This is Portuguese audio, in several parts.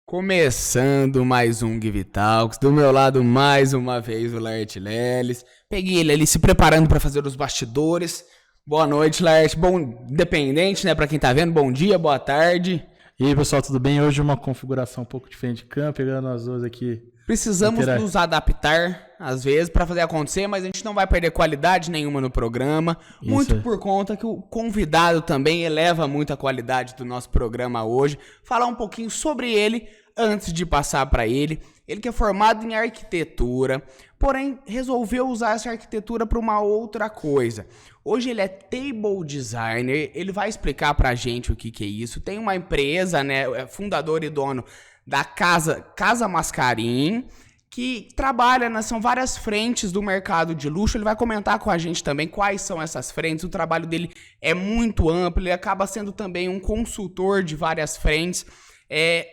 Começando mais um Give Talks, do meu lado mais uma vez o Laerte Leles. Peguei ele ali se preparando para fazer os bastidores. Boa noite, Laerte. Bom, independente, né, para quem tá vendo, bom dia, boa tarde. E aí, pessoal, tudo bem? Hoje uma configuração um pouco diferente de câmera, pegando nós dois aqui. Precisamos nos adaptar, às vezes, para fazer acontecer, mas a gente não vai perder qualidade nenhuma no programa. Isso. Muito por conta que o convidado também eleva muito a qualidade do nosso programa hoje. Falar um pouquinho sobre ele antes de passar para ele. Ele que é formado em arquitetura, porém resolveu usar essa arquitetura para uma outra coisa. Hoje ele é table designer, ele vai explicar pra gente o que é isso. Tem uma empresa, né, é fundador e dono da Casa Mascarim, que trabalha, são várias frentes do mercado de luxo. Ele vai comentar com a gente também quais são essas frentes. O trabalho dele é muito amplo, ele acaba sendo também um consultor de várias frentes.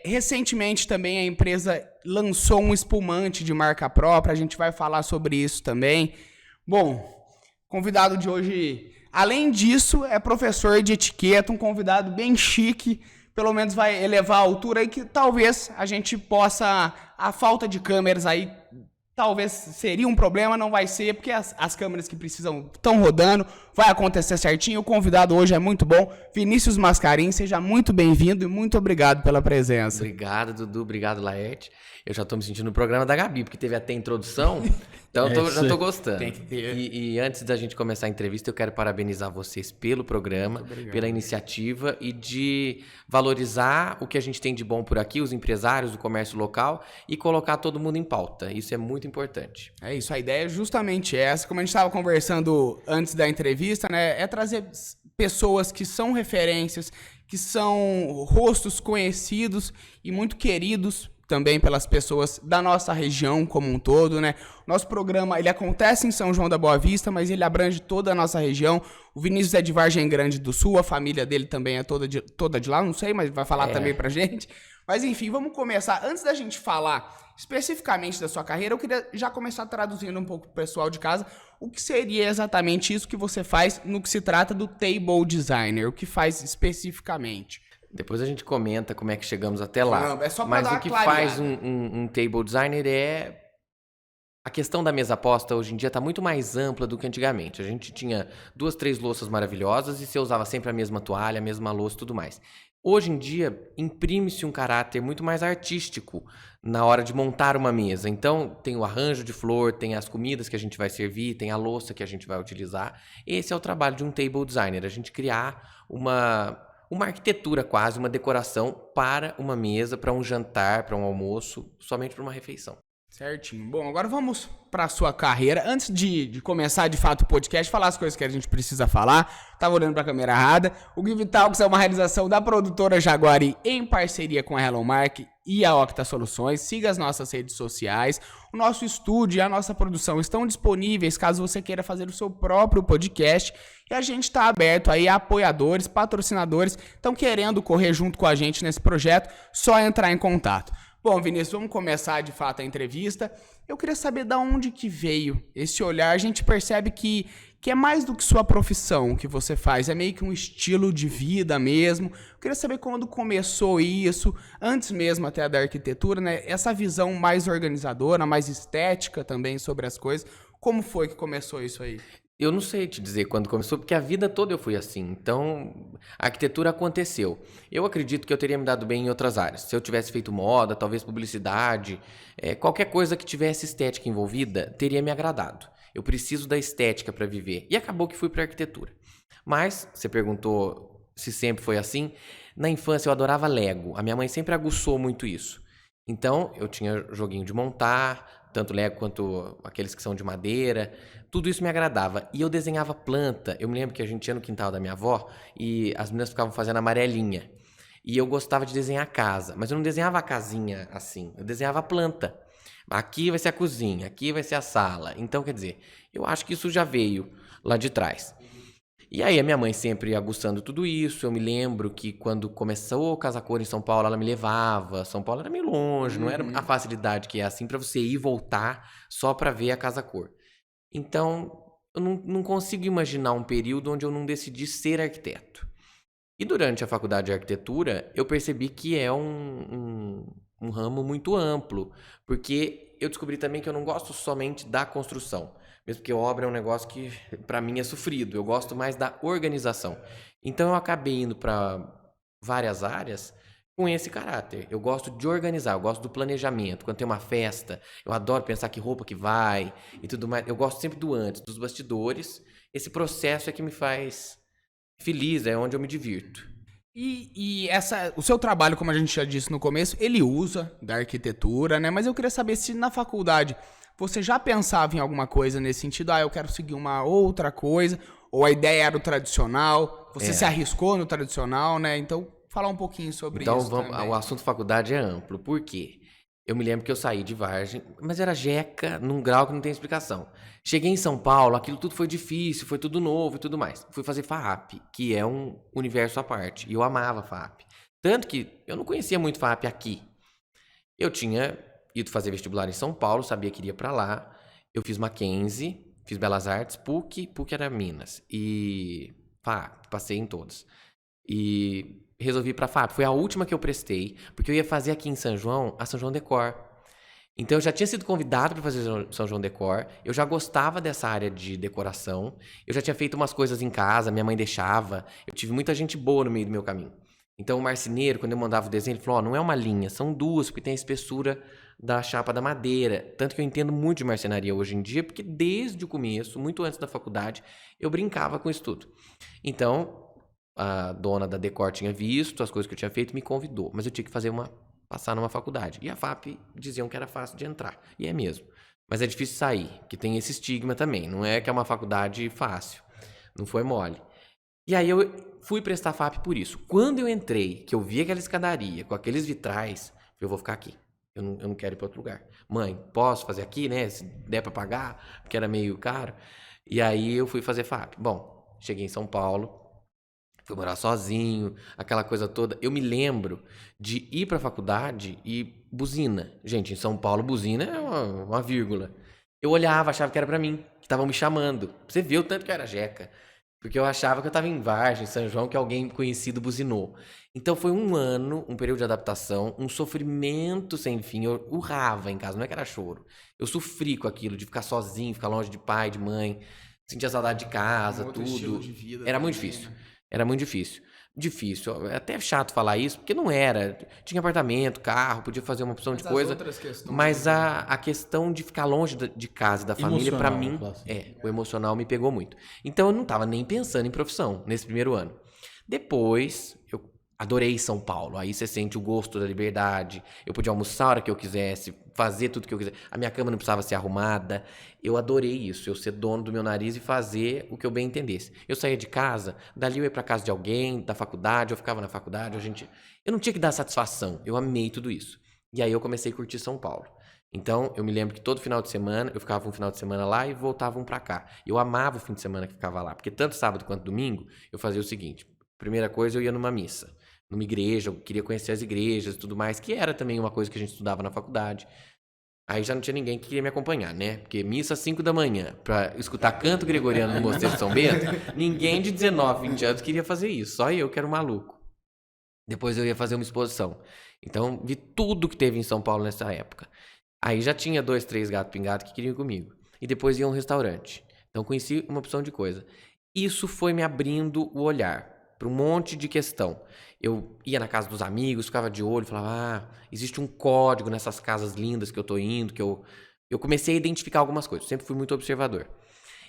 Recentemente também a empresa lançou um espumante de marca própria, a gente vai falar sobre isso também. Bom, convidado de hoje, além disso, é professor de etiqueta, um convidado bem chique, pelo menos vai elevar a altura aí que talvez a gente possa, a falta de câmeras aí, talvez seria um problema, não vai ser, porque as câmeras que precisam estão rodando, vai acontecer certinho. O convidado hoje é muito bom, Vinícius Mascarim, seja muito bem-vindo e muito obrigado pela presença. Obrigado, Dudu, obrigado, Laerte. Eu já tô me sentindo no programa da Gabi, porque teve até introdução, então já tô gostando. Tem que ter. E antes da gente começar a entrevista, eu quero parabenizar vocês pelo programa, pela iniciativa e de valorizar o que a gente tem de bom por aqui, os empresários, o comércio local, e colocar todo mundo em pauta. Isso é muito importante. É isso, a ideia é justamente essa. Como a gente estava conversando antes da entrevista, né, é trazer pessoas que são referências, que são rostos conhecidos e muito queridos também pelas pessoas da nossa região como um todo, né? Nosso programa, ele acontece em São João da Boa Vista, mas ele abrange toda a nossa região. O Vinícius é de Vargem Grande do Sul, a família dele também é toda de lá, não sei, mas vai falar também pra gente. Mas enfim, vamos começar. Antes da gente falar especificamente da sua carreira, eu queria já começar traduzindo um pouco pro pessoal de casa o que seria exatamente isso que você faz no que se trata do table designer, o que faz especificamente. Depois a gente comenta como é que chegamos até lá. Não, é só pra Mas dar o que uma clareada. faz um table designer é... A questão da mesa posta hoje em dia está muito mais ampla do que antigamente. A gente tinha 2, 3 louças maravilhosas e você usava sempre a mesma toalha, a mesma louça e tudo mais. Hoje em dia, imprime-se um caráter muito mais artístico na hora de montar uma mesa. Então, tem o arranjo de flor, tem as comidas que a gente vai servir, tem a louça que a gente vai utilizar. Esse é o trabalho de um table designer, a gente criar uma arquitetura quase, uma decoração para uma mesa, para um jantar, para um almoço, somente para uma refeição. Certinho. Bom, agora vamos para a sua carreira. Antes de começar de fato o podcast, falar as coisas que a gente precisa falar. Tava olhando para a câmera errada. O Give Talks é uma realização da produtora Jaguari em parceria com a Hello Mark e a Octa Soluções. Siga as nossas redes sociais. O nosso estúdio e a nossa produção estão disponíveis caso você queira fazer o seu próprio podcast. E a gente está aberto aí a apoiadores, patrocinadores. Estão querendo correr junto com a gente nesse projeto, só entrar em contato. Bom, Vinícius, vamos começar de fato a entrevista. Eu queria saber de onde que veio esse olhar. A gente percebe que é mais do que sua profissão que você faz, é meio que um estilo de vida mesmo. Eu queria saber quando começou isso, antes mesmo até da arquitetura, né? Essa visão mais organizadora, mais estética também sobre as coisas. Como foi que começou isso aí? Eu não sei te dizer quando começou, porque a vida toda eu fui assim. Então, a arquitetura aconteceu. Eu acredito que eu teria me dado bem em outras áreas. Se eu tivesse feito moda, talvez publicidade, qualquer coisa que tivesse estética envolvida, teria me agradado. Eu preciso da estética para viver. E acabou que fui para arquitetura. Mas, você perguntou se sempre foi assim. Na infância eu adorava Lego. A minha mãe sempre aguçou muito isso. Então, eu tinha joguinho de montar, tanto Lego quanto aqueles que são de madeira. Tudo isso me agradava. E eu desenhava planta. Eu me lembro que a gente ia no quintal da minha avó e as meninas ficavam fazendo amarelinha. E eu gostava de desenhar a casa. Mas eu não desenhava a casinha assim. Eu desenhava a planta. Aqui vai ser a cozinha, aqui vai ser a sala. Então, quer dizer, eu acho que isso já veio lá de trás. E aí a minha mãe sempre aguçando tudo isso. Eu me lembro que quando começou o Casa Cor em São Paulo, ela me levava. São Paulo era meio longe, não era a facilidade que é assim para você ir e voltar só para ver a Casa Cor. Então, eu não consigo imaginar um período onde eu não decidi ser arquiteto. E durante a faculdade de arquitetura, eu percebi que é um ramo muito amplo, porque eu descobri também que eu não gosto somente da construção, mesmo porque obra é um negócio que para mim é sofrido, eu gosto mais da organização. Então eu acabei indo para várias áreas com esse caráter. Eu gosto de organizar, eu gosto do planejamento. Quando tem uma festa, eu adoro pensar que roupa que vai e tudo mais. Eu gosto sempre do antes, dos bastidores. Esse processo é que me faz feliz, é onde eu me divirto. O seu trabalho, como a gente já disse no começo, ele usa da arquitetura, né? Mas eu queria saber se na faculdade você já pensava em alguma coisa nesse sentido, eu quero seguir uma outra coisa, ou a ideia era o tradicional, você se arriscou no tradicional, né? Então, falar um pouquinho sobre Então, isso também. o assunto faculdade é amplo. Por quê? Eu me lembro que eu saí de Vargem, mas era jeca num grau que não tem explicação. Cheguei em São Paulo, aquilo tudo foi difícil, foi tudo novo e tudo mais. Fui fazer FAAP, que é um universo à parte. E eu amava FAAP. Tanto que eu não conhecia muito FAAP aqui. Eu tinha ido fazer vestibular em São Paulo, sabia que iria pra lá. Eu fiz Mackenzie, fiz Belas Artes, PUC era Minas. E FAAP, passei em todas. E resolvi ir pra FAAP. Foi a última que eu prestei, porque eu ia fazer aqui em São João, a São João Decor. Então eu já tinha sido convidado para fazer São João Decor, eu já gostava dessa área de decoração, eu já tinha feito umas coisas em casa, minha mãe deixava, eu tive muita gente boa no meio do meu caminho. Então o marceneiro, quando eu mandava o desenho, ele falou, não é uma linha, são duas, porque tem a espessura da chapa da madeira. Tanto que eu entendo muito de marcenaria hoje em dia, porque desde o começo, muito antes da faculdade, eu brincava com isso tudo. Então, a dona da Decor tinha visto as coisas que eu tinha feito e me convidou, mas eu tinha que passar numa faculdade. E a FAAP diziam que era fácil de entrar, e é mesmo. Mas é difícil sair, que tem esse estigma também, não é que é uma faculdade fácil, não foi mole. E aí eu fui prestar FAAP por isso. Quando eu entrei, que eu vi aquela escadaria com aqueles vitrais, eu vou ficar aqui. Eu não quero ir para outro lugar. Mãe, posso fazer aqui, né? Se der para pagar, porque era meio caro. E aí eu fui fazer FAAP. Bom, cheguei em São Paulo, fui morar sozinho, aquela coisa toda. Eu me lembro de ir pra faculdade e buzina. Gente, em São Paulo, buzina é uma vírgula. Eu olhava, achava que era pra mim, que estavam me chamando. Pra você ver o tanto que eu era jeca. Porque eu achava que eu tava em Vargem, São João, que alguém conhecido buzinou. Então foi um ano, um período de adaptação, um sofrimento sem fim. Eu urrava em casa, não é que era choro. Eu sofri com aquilo, de ficar sozinho, ficar longe de pai, de mãe, sentia saudade de casa, Um outro tudo. estilo de vida Era muito também, difícil. né? Era muito difícil. Difícil. É até chato falar isso, porque não era. Tinha apartamento, carro, podia fazer uma opção Mas de as coisa. outras questões, Mas né? a questão de ficar longe de casa e da família, pra Emocional, mim, vamos falar assim. o emocional me pegou muito. Então eu não tava nem pensando em profissão nesse primeiro ano. Depois, eu adorei São Paulo. Aí você sente o gosto da liberdade. Eu podia almoçar a hora que eu quisesse, fazer tudo que eu quisesse. A minha cama não precisava ser arrumada. Eu adorei isso, eu ser dono do meu nariz e fazer o que eu bem entendesse. Eu saía de casa, dali eu ia pra casa de alguém, da faculdade, eu ficava na faculdade, eu não tinha que dar satisfação. Eu amei tudo isso. E aí eu comecei a curtir São Paulo. Então, eu me lembro que todo final de semana, eu ficava um final de semana lá e voltava um pra cá. Eu amava o fim de semana que ficava lá, porque tanto sábado quanto domingo, eu fazia o seguinte. Primeira coisa, eu ia numa missa, numa igreja, eu queria conhecer as igrejas e tudo mais, que era também uma coisa que a gente estudava na faculdade. Aí já não tinha ninguém que queria me acompanhar, né? Porque missa às 5 da manhã, pra escutar canto gregoriano no Mosteiro de São Bento, ninguém de 19, 20 anos queria fazer isso, só eu que era um maluco. Depois eu ia fazer uma exposição. Então, vi tudo que teve em São Paulo nessa época. Aí já tinha 2, 3 gatos pingados que queriam ir comigo. E depois ia a um restaurante. Então, conheci uma opção de coisa. Isso foi me abrindo o olhar para um monte de questão. Eu ia na casa dos amigos, ficava de olho, falava, existe um código nessas casas lindas que eu tô indo, que eu comecei a identificar algumas coisas. Sempre fui muito observador.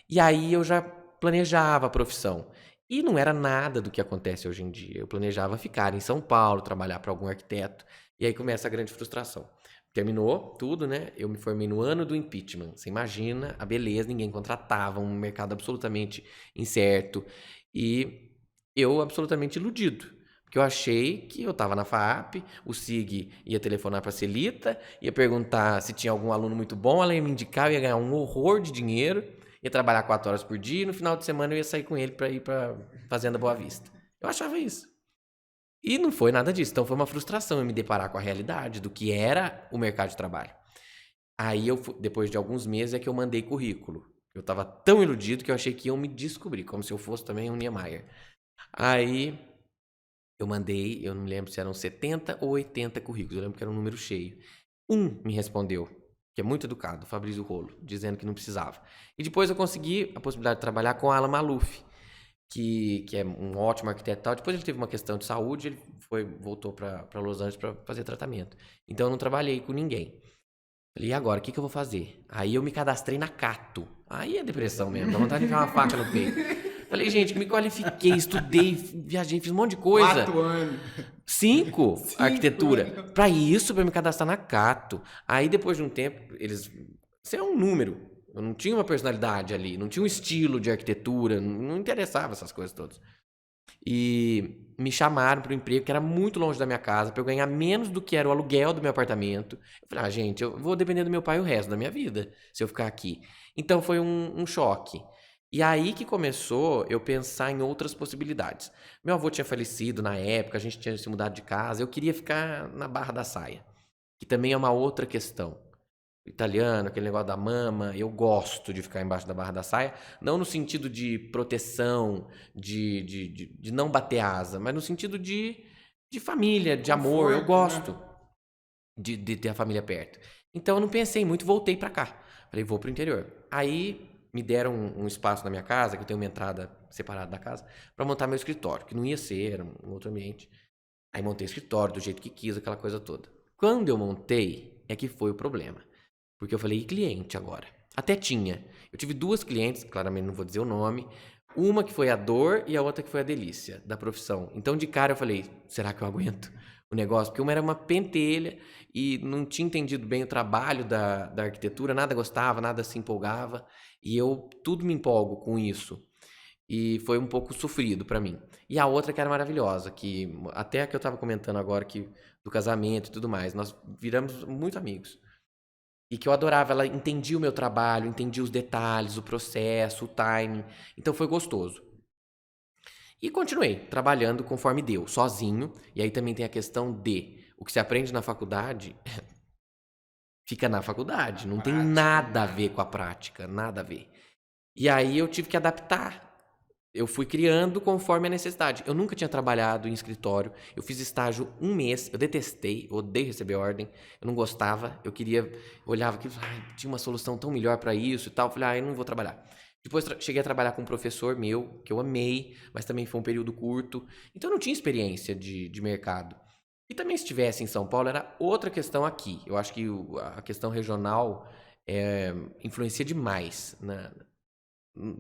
E aí eu já planejava a profissão. E não era nada do que acontece hoje em dia. Eu planejava ficar em São Paulo, trabalhar para algum arquiteto. E aí começa a grande frustração. Terminou tudo, né? Eu me formei no ano do impeachment. Você imagina a beleza, ninguém contratava, um mercado absolutamente incerto. E eu absolutamente iludido. Porque eu achei que eu estava na FAAP, o SIG ia telefonar para a Celita, ia perguntar se tinha algum aluno muito bom, ela ia me indicar, eu ia ganhar um horror de dinheiro, ia trabalhar 4 horas por dia e no final de semana eu ia sair com ele para ir para Fazenda Boa Vista. Eu achava isso. E não foi nada disso. Então foi uma frustração eu me deparar com a realidade do que era o mercado de trabalho. Aí depois de alguns meses é que eu mandei currículo. Eu estava tão iludido que eu achei que iam me descobrir, como se eu fosse também um Niemeyer. Aí Eu mandei, eu não me lembro se eram 70 ou 80 currículos, eu lembro que era um número cheio. Me respondeu, que é muito educado, o Fabrício Rolo, dizendo que não precisava. E depois eu consegui a possibilidade de trabalhar com Alan Maluf, que é um ótimo arquiteto e tal. Depois ele teve uma questão de saúde, ele voltou para Los Angeles para fazer tratamento. Então eu não trabalhei com ninguém. Falei, e agora, o que eu vou fazer? Aí eu me cadastrei na Cato. Aí é depressão mesmo, dá vontade de enfiar uma faca no peito. Falei, gente, me qualifiquei, estudei, viajei, fiz um monte de coisa. 4 anos. 5 arquitetura. anos. Pra isso, pra me cadastrar na Cato. Aí depois de um tempo, você é um número. Eu não tinha uma personalidade ali, não tinha um estilo de arquitetura, não interessava essas coisas todas. E me chamaram para um emprego que era muito longe da minha casa, para eu ganhar menos do que era o aluguel do meu apartamento. Eu falei, gente, eu vou depender do meu pai o resto da minha vida, se eu ficar aqui. Então foi um choque. E aí que começou eu pensar em outras possibilidades. Meu avô tinha falecido na época, a gente tinha se mudado de casa, eu queria ficar na Barra da Saia, que também é uma outra questão. Italiano, aquele negócio da mama, eu gosto de ficar embaixo da Barra da Saia, não no sentido de proteção, de não bater asa, mas no sentido de família, de amor, eu gosto, né, de ter a família perto. Então eu não pensei muito, voltei pra cá. Falei, vou pro interior. Aí me deram um espaço na minha casa, que eu tenho uma entrada separada da casa, pra montar meu escritório, que não ia ser, era um outro ambiente. Aí montei o escritório do jeito que quis, aquela coisa toda. Quando eu montei, é que foi o problema. Porque eu falei, e cliente agora? Até tinha. Eu tive 2 clientes, claramente não vou dizer o nome. Uma que foi a dor e a outra que foi a delícia da profissão. Então, de cara, eu falei, será que eu aguento o negócio? Porque uma era uma pentelha e não tinha entendido bem o trabalho da arquitetura, nada gostava, nada se empolgava. E eu tudo me empolgo com isso. E foi um pouco sofrido pra mim. E a outra que era maravilhosa, que até a que eu tava comentando agora, que do casamento e tudo mais, nós viramos muito amigos. E que eu adorava, ela entendia o meu trabalho, entendia os detalhes, o processo, o timing. Então foi gostoso. E continuei trabalhando conforme deu, sozinho. E aí também tem a questão de o que se aprende na faculdade fica na faculdade, não tem nada a ver com a prática, nada a ver. E aí eu tive que adaptar. Eu fui criando conforme a necessidade. Eu nunca tinha trabalhado em escritório. Eu fiz estágio 1 mês. Eu detestei, odeio receber ordem. Eu não gostava. Eu olhava aqui, tinha uma solução tão melhor para isso e tal. Eu falei, eu não vou trabalhar. Depois cheguei a trabalhar com um professor meu, que eu amei, mas também foi um período curto. Então eu não tinha experiência de mercado. E também se estivesse em São Paulo, era outra questão aqui. Eu acho que a questão regional influencia demais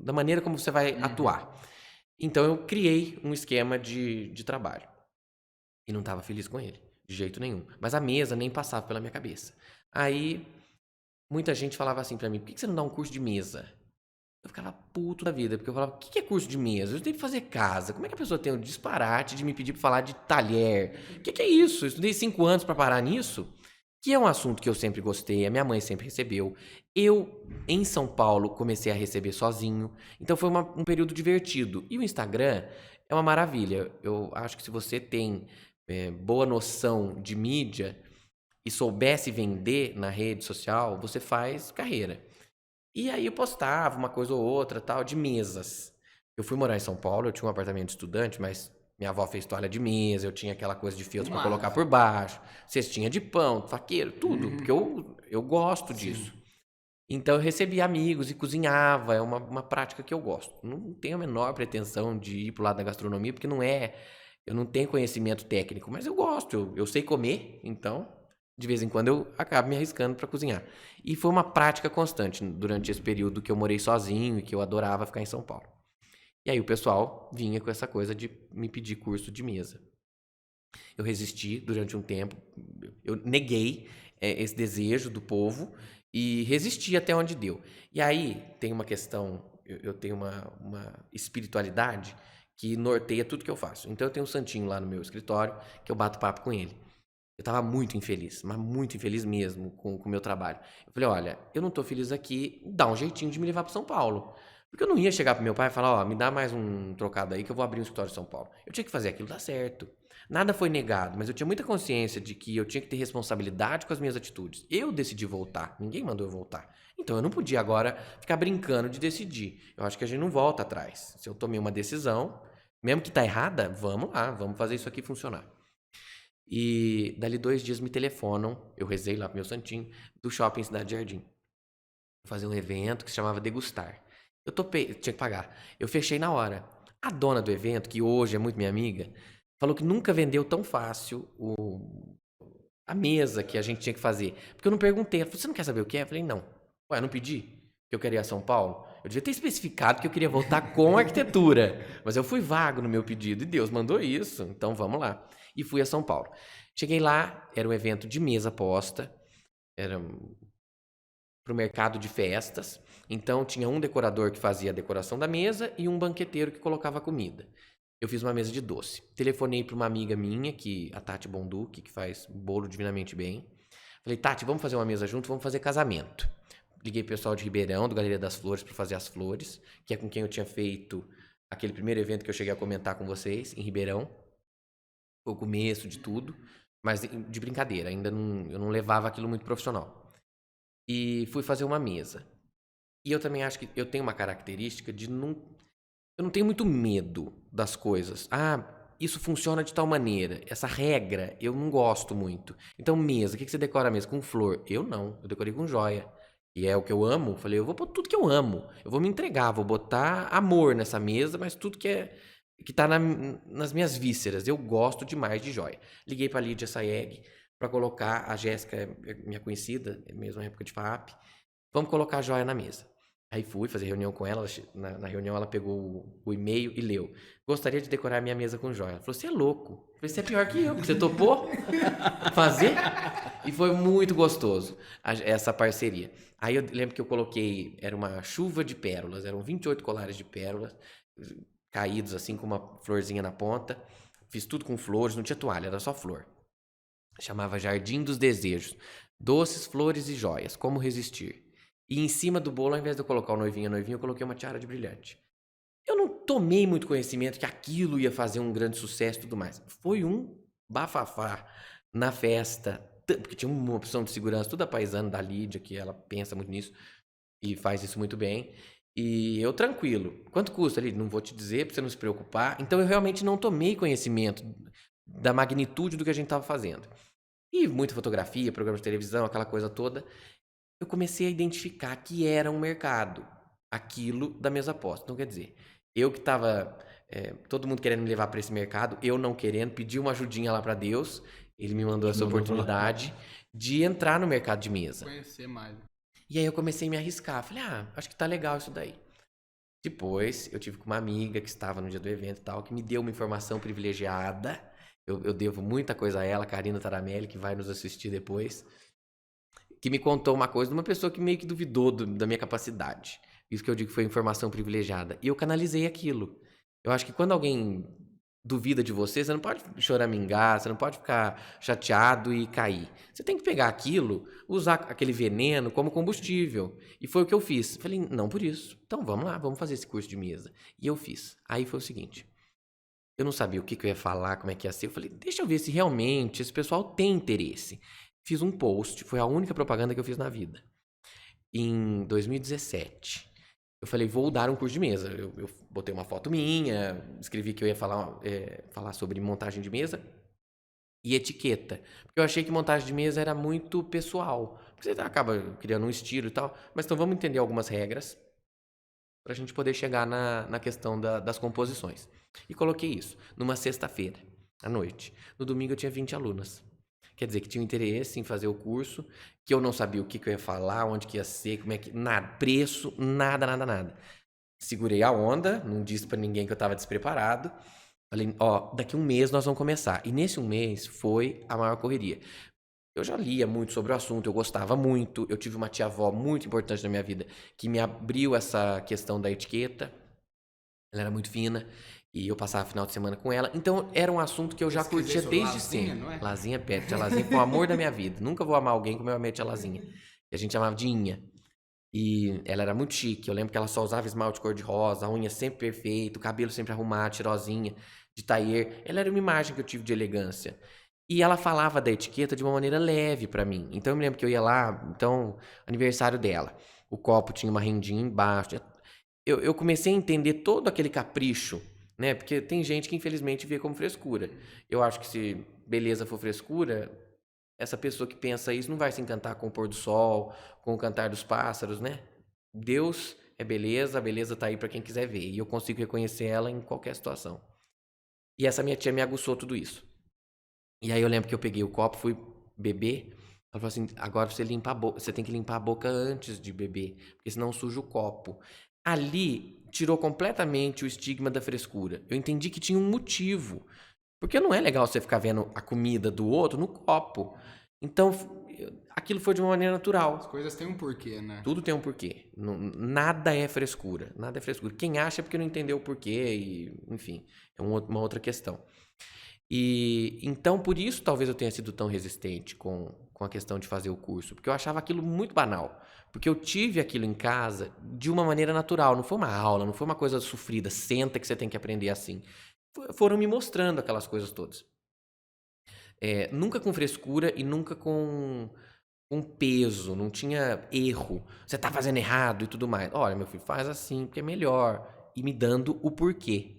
da maneira como você vai atuar. Então eu criei um esquema de trabalho. E não estava feliz com ele, de jeito nenhum. Mas a mesa nem passava pela minha cabeça. Aí, muita gente falava assim pra mim, por que você não dá um curso de mesa? Eu ficava puto da vida, porque eu falava, o que é curso de mesa? Eu tenho que fazer casa. Como é que a pessoa tem o disparate de me pedir pra falar de talher? O que é isso? Eu estudei 5 anos pra parar nisso? Que é um assunto que eu sempre gostei, a minha mãe sempre recebeu. Eu, em São Paulo, comecei a receber sozinho. Então foi um período divertido. E o Instagram é uma maravilha. Eu acho que se você tem boa noção de mídia e soubesse vender na rede social, você faz carreira. E aí eu postava uma coisa ou outra, tal, de mesas. Eu fui morar em São Paulo, eu tinha um apartamento de estudante, mas minha avó fez toalha de mesa, eu tinha aquela coisa de feltro para colocar por baixo, cestinha de pão, faqueiro, tudo, porque eu gosto disso. Então eu recebia amigos e cozinhava, é uma prática que eu gosto. Não tenho a menor pretensão de ir pro lado da gastronomia, porque eu não tenho conhecimento técnico, mas eu gosto, eu sei comer, então de vez em quando eu acabo me arriscando para cozinhar. E foi uma prática constante durante esse período que eu morei sozinho e que eu adorava ficar em São Paulo. E aí o pessoal vinha com essa coisa de me pedir curso de mesa. Eu resisti durante um tempo, eu neguei esse desejo do povo e resisti até onde deu. E aí tem uma questão, eu tenho uma espiritualidade que norteia tudo que eu faço. Então eu tenho um santinho lá no meu escritório que eu bato papo com ele. Eu estava muito infeliz, mas muito infeliz mesmo com o meu trabalho. Eu falei, olha, eu não estou feliz aqui, dá um jeitinho de me levar para São Paulo. Porque eu não ia chegar pro meu pai e falar, me dá mais um trocado aí que eu vou abrir um escritório em São Paulo. Eu tinha que fazer aquilo dar certo. Nada foi negado, mas eu tinha muita consciência de que eu tinha que ter responsabilidade com as minhas atitudes. Eu decidi voltar, ninguém mandou eu voltar. Então eu não podia agora ficar brincando de decidir. Eu acho que a gente não volta atrás. Se eu tomei uma decisão, Mesmo que tá errada, vamos lá, vamos fazer isso aqui funcionar. E dali 2 dias me telefonam, eu rezei lá pro meu santinho, do shopping Cidade Jardim. Fazer um evento que se chamava Degustar. Eu topei, tinha que pagar. Eu fechei na hora. A dona do evento, que hoje é muito minha amiga, falou que nunca vendeu tão fácil a mesa que a gente tinha que fazer. Porque eu não perguntei. Ela falou, você não quer saber o que é? Eu falei, não. Ué, eu não pedi que eu queria ir a São Paulo? Eu devia ter especificado que eu queria voltar com arquitetura. Mas eu fui vago no meu pedido e Deus mandou isso. Então vamos lá. E fui a São Paulo. Cheguei lá, era um evento de mesa posta. Era para o mercado de festas. Então tinha um decorador que fazia a decoração da mesa e um banqueteiro que colocava a comida. Eu fiz uma mesa de doce. Telefonei para uma amiga minha, a Tati Bonduque, que faz bolo divinamente bem. Falei, Tati, vamos fazer uma mesa junto, vamos fazer casamento. Liguei pro pessoal de Ribeirão, do Galeria das Flores, para fazer as flores, que é com quem eu tinha feito aquele primeiro evento que eu cheguei a comentar com vocês, em Ribeirão. Foi o começo de tudo, mas de brincadeira, ainda não, eu não levava aquilo muito profissional. E fui fazer uma mesa. E eu também acho que eu tenho uma característica de não... Eu não tenho muito medo das coisas. Ah, isso funciona de tal maneira. Essa regra eu não gosto muito. Então, mesa, o que você decora a mesa? Com flor? Eu não, eu decorei com joia. E é o que eu amo. Falei, eu vou pôr tudo que eu amo. Eu vou me entregar, vou botar amor nessa mesa, mas tudo que tá nas minhas vísceras. Eu gosto demais de joia. Liguei pra Lídia Sayeg para colocar, a Jéssica, minha conhecida, mesma época de FAP, vamos colocar a joia na mesa. Aí fui fazer reunião com ela, na reunião ela pegou o e-mail e leu. Gostaria de decorar minha mesa com joia. Ela falou, você é louco. Eu falei, você é pior que eu, porque você topou fazer? E foi muito gostoso essa parceria. Aí eu lembro que eu coloquei, era uma chuva de pérolas, eram 28 colares de pérolas, caídos assim com uma florzinha na ponta. Fiz tudo com flores, não tinha toalha, era só flor. Chamava Jardim dos Desejos. Doces, flores e joias, como resistir. E em cima do bolo, ao invés de eu colocar o noivinho e a noivinha, eu coloquei uma tiara de brilhante. Eu não tomei muito conhecimento que aquilo ia fazer um grande sucesso e tudo mais. Foi um bafafá na festa, porque tinha uma opção de segurança, tudo a paisana da Lídia, que ela pensa muito nisso e faz isso muito bem. E eu tranquilo. Quanto custa, Lídia? Não vou te dizer, pra você não se preocupar. Então eu realmente não tomei conhecimento da magnitude do que a gente estava fazendo. E muita fotografia, programa de televisão, aquela coisa toda. Eu comecei a identificar que era um mercado, aquilo da mesa posta. Então, quer dizer, eu que estava, todo mundo querendo me levar para esse mercado, eu não querendo, pedi uma ajudinha lá para Deus, ele me mandou essa oportunidade de entrar no mercado de mesa. Conhecer mais. E aí eu comecei a me arriscar, falei, acho que tá legal isso daí. Depois, eu tive com uma amiga que estava no dia do evento e tal, que me deu uma informação privilegiada. Eu devo muita coisa a ela, Karina Taramelli, que vai nos assistir depois, que me contou uma coisa de uma pessoa que meio que duvidou da minha capacidade. Isso que eu digo que foi informação privilegiada. E eu canalizei aquilo. Eu acho que quando alguém duvida de você, você não pode choramingar, você não pode ficar chateado e cair. Você tem que pegar aquilo, usar aquele veneno como combustível. E foi o que eu fiz. Falei, não por isso. Então vamos lá, vamos fazer esse curso de mesa. E eu fiz. Aí foi o seguinte, eu não sabia o que eu ia falar, como é que ia ser. Eu falei, deixa eu ver se realmente esse pessoal tem interesse. Fiz um post, foi a única propaganda que eu fiz na vida. Em 2017. Eu falei, vou dar um curso de mesa. Eu botei uma foto minha, escrevi que eu ia falar sobre montagem de mesa e etiqueta. Porque eu achei que montagem de mesa era muito pessoal. Porque você acaba criando um estilo e tal. Mas então vamos entender algumas regras para a gente poder chegar na questão das composições. E coloquei isso numa sexta-feira, à noite. No domingo eu tinha 20 alunas. Quer dizer, que tinha interesse em fazer o curso, que eu não sabia o que eu ia falar, onde que ia ser, como é que... Nada, preço, nada. Segurei a onda, não disse pra ninguém que eu tava despreparado. Falei, daqui um mês nós vamos começar. E nesse um mês foi a maior correria. Eu já lia muito sobre o assunto, eu gostava muito. Eu tive uma tia-avó muito importante na minha vida, que me abriu essa questão da etiqueta. Ela era muito fina. E eu passava final de semana com ela. Então, era um assunto que eu já curtia desde sempre. Não é? Lazinha Pet. Tia Lazinha foi o amor da minha vida. Nunca vou amar alguém como eu amei a tia Lazinha. E a gente chamava de Inha. E ela era muito chique. Eu lembro que ela só usava esmalte cor-de-rosa, a unha sempre perfeita, o cabelo sempre arrumado, cheirosinha, de tailleur. Ela era uma imagem que eu tive de elegância. E ela falava da etiqueta de uma maneira leve pra mim. Então, eu me lembro que eu ia lá, aniversário dela. O copo tinha uma rendinha embaixo. Eu comecei a entender todo aquele capricho né? Porque tem gente que infelizmente vê como frescura. Eu acho que se beleza for frescura, essa pessoa que pensa isso não vai se encantar com o pôr do sol, com o cantar dos pássaros, né? Deus é beleza, a beleza tá aí para quem quiser ver. E eu consigo reconhecer ela em qualquer situação. E essa minha tia me aguçou tudo isso. E aí eu lembro que eu peguei o copo, fui beber. Ela falou assim: agora você tem que limpar a boca antes de beber, porque senão suja o copo. Ali tirou completamente o estigma da frescura. Eu entendi que tinha um motivo. Porque não é legal você ficar vendo a comida do outro no copo. Então, aquilo foi de uma maneira natural. As coisas têm um porquê, né? Tudo tem um porquê. Nada é frescura. Nada é frescura. Quem acha é porque não entendeu o porquê e, enfim, é uma outra questão. E então, por isso, talvez eu tenha sido tão resistente com a questão de fazer o curso. Porque eu achava aquilo muito banal. Porque eu tive aquilo em casa de uma maneira natural. Não foi uma aula, não foi uma coisa sofrida. Senta que você tem que aprender assim. Foram me mostrando aquelas coisas todas. Nunca com frescura e nunca com peso, não tinha erro. Você tá fazendo errado e tudo mais. Olha, meu filho, faz assim, porque é melhor. E me dando o porquê.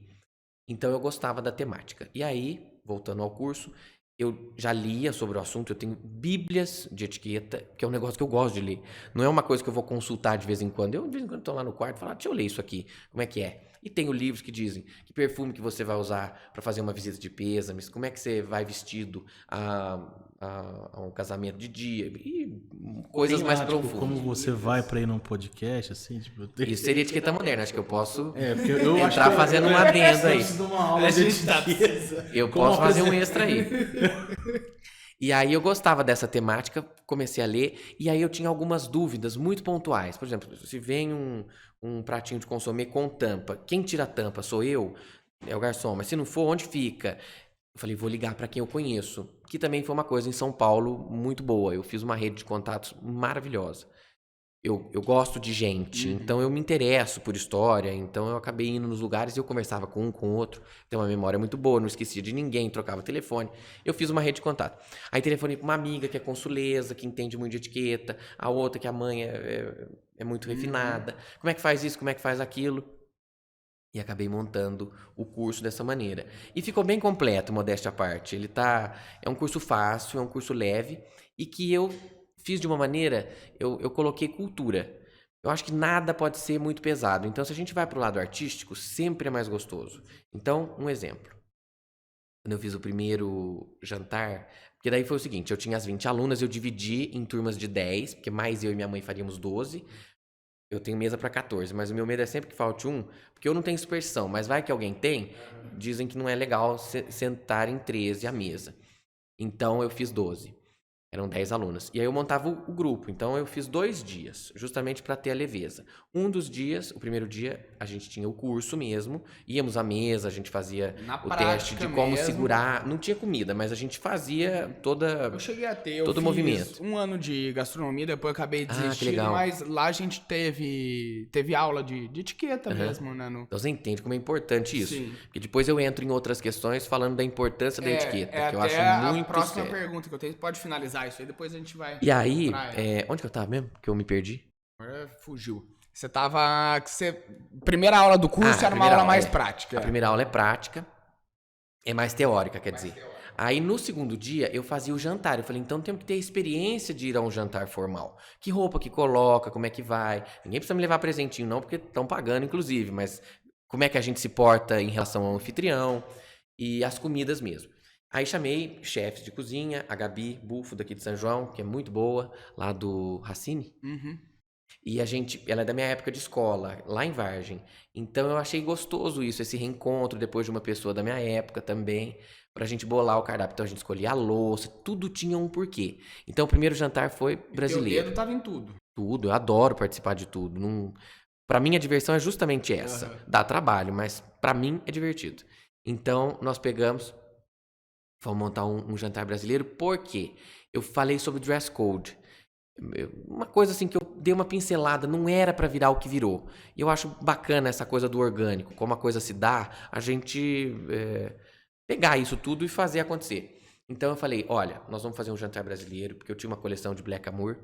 Então eu gostava da temática. E aí, voltando ao curso, eu já lia sobre o assunto, eu tenho bíblias de etiqueta, que é um negócio que eu gosto de ler. Não é uma coisa que eu vou consultar de vez em quando. Eu, de vez em quando, estou lá no quarto e falo, deixa eu ler isso aqui, como é que é? E tenho livros que dizem que perfume que você vai usar para fazer uma visita de pêsames, como é que você vai vestido a um casamento de dia, e coisas mais profundas. Como você vai para ir num podcast, assim, tipo... Isso seria etiqueta moderna, acho que eu posso porque eu entrar fazendo um adendo aí. Uma aula de etiqueta. Eu posso fazer um extra aí. E aí eu gostava dessa temática, comecei a ler, e aí eu tinha algumas dúvidas muito pontuais. Por exemplo, se vem um pratinho de consomê com tampa, quem tira a tampa? Sou eu? É o garçom. Mas se não for, onde fica? Eu falei, vou ligar para quem eu conheço. Que também foi uma coisa em São Paulo muito boa. Eu fiz uma rede de contatos maravilhosa. Eu gosto de gente, então eu me interesso por história, então eu acabei indo nos lugares e eu conversava com um, com o outro, tenho uma memória muito boa, não esquecia de ninguém, trocava telefone, eu fiz uma rede de contato. Aí telefonei para uma amiga que é consuleza, que entende muito de etiqueta, a outra que a mãe é muito refinada, como é que faz isso, como é que faz aquilo? E acabei montando o curso dessa maneira. E ficou bem completo, modéstia à parte. É um curso fácil, é um curso leve, e que eu fiz de uma maneira, eu coloquei cultura. Eu acho que nada pode ser muito pesado. Então, se a gente vai para o lado artístico, sempre é mais gostoso. Então, um exemplo. Quando eu fiz o primeiro jantar, porque daí foi o seguinte, eu tinha as 20 alunas, eu dividi em turmas de 10, porque mais eu e minha mãe faríamos 12. Eu tenho mesa para 14, mas o meu medo é sempre que falte um, porque eu não tenho dispersão, mas vai que alguém tem, dizem que não é legal sentar em 13 à mesa. Então, eu fiz 12. Eram 10 alunas. E aí eu montava o grupo. Então eu fiz 2 dias, justamente para ter a leveza. Um dos dias, o primeiro dia, a gente tinha o curso mesmo. Íamos à mesa, a gente fazia o teste de como segurar. Não tinha comida, mas a gente fazia Eu cheguei a ter, todo o movimento. Um ano de gastronomia, depois eu acabei desistindo, legal. mas lá a gente teve aula de etiqueta mesmo, né? Então você entende como é importante isso. Sim. Porque depois eu entro em outras questões falando da importância da etiqueta, que eu acho muito a próxima sério. Pergunta que eu tenho, pode finalizar isso aí, depois a gente vai... E aí, onde que eu tava mesmo? Que eu me perdi? Agora fugiu. Você tava... Primeira aula do curso era uma aula mais prática. A primeira aula é prática, é mais teórica, quer dizer. Aí no segundo dia eu fazia o jantar. Eu falei, então temos que ter a experiência de ir a um jantar formal. Que roupa que coloca, como é que vai. Ninguém precisa me levar presentinho não, porque estão pagando inclusive. Mas como é que a gente se porta em relação ao anfitrião e as comidas mesmo. Aí chamei chefes de cozinha, a Gabi Bufo daqui de São João, que é muito boa, lá do Racine. E ela é da minha época de escola, lá em Vargem. Então eu achei gostoso isso, esse reencontro depois de uma pessoa da minha época também, pra gente bolar o cardápio. Então a gente escolhia a louça, tudo tinha um porquê. Então o primeiro jantar foi brasileiro. O dedo tava em tudo. Tudo, eu adoro participar de tudo. Pra mim a diversão é justamente essa. Dá trabalho, mas pra mim é divertido. Então nós vamos montar um jantar brasileiro, porque eu falei sobre dress code. Uma coisa assim que eu dei uma pincelada, não era pra virar o que virou. E eu acho bacana essa coisa do orgânico, como a coisa se dá, a gente pegar isso tudo e fazer acontecer. Então eu falei, olha, nós vamos fazer um jantar brasileiro, porque eu tinha uma coleção de Black Amour.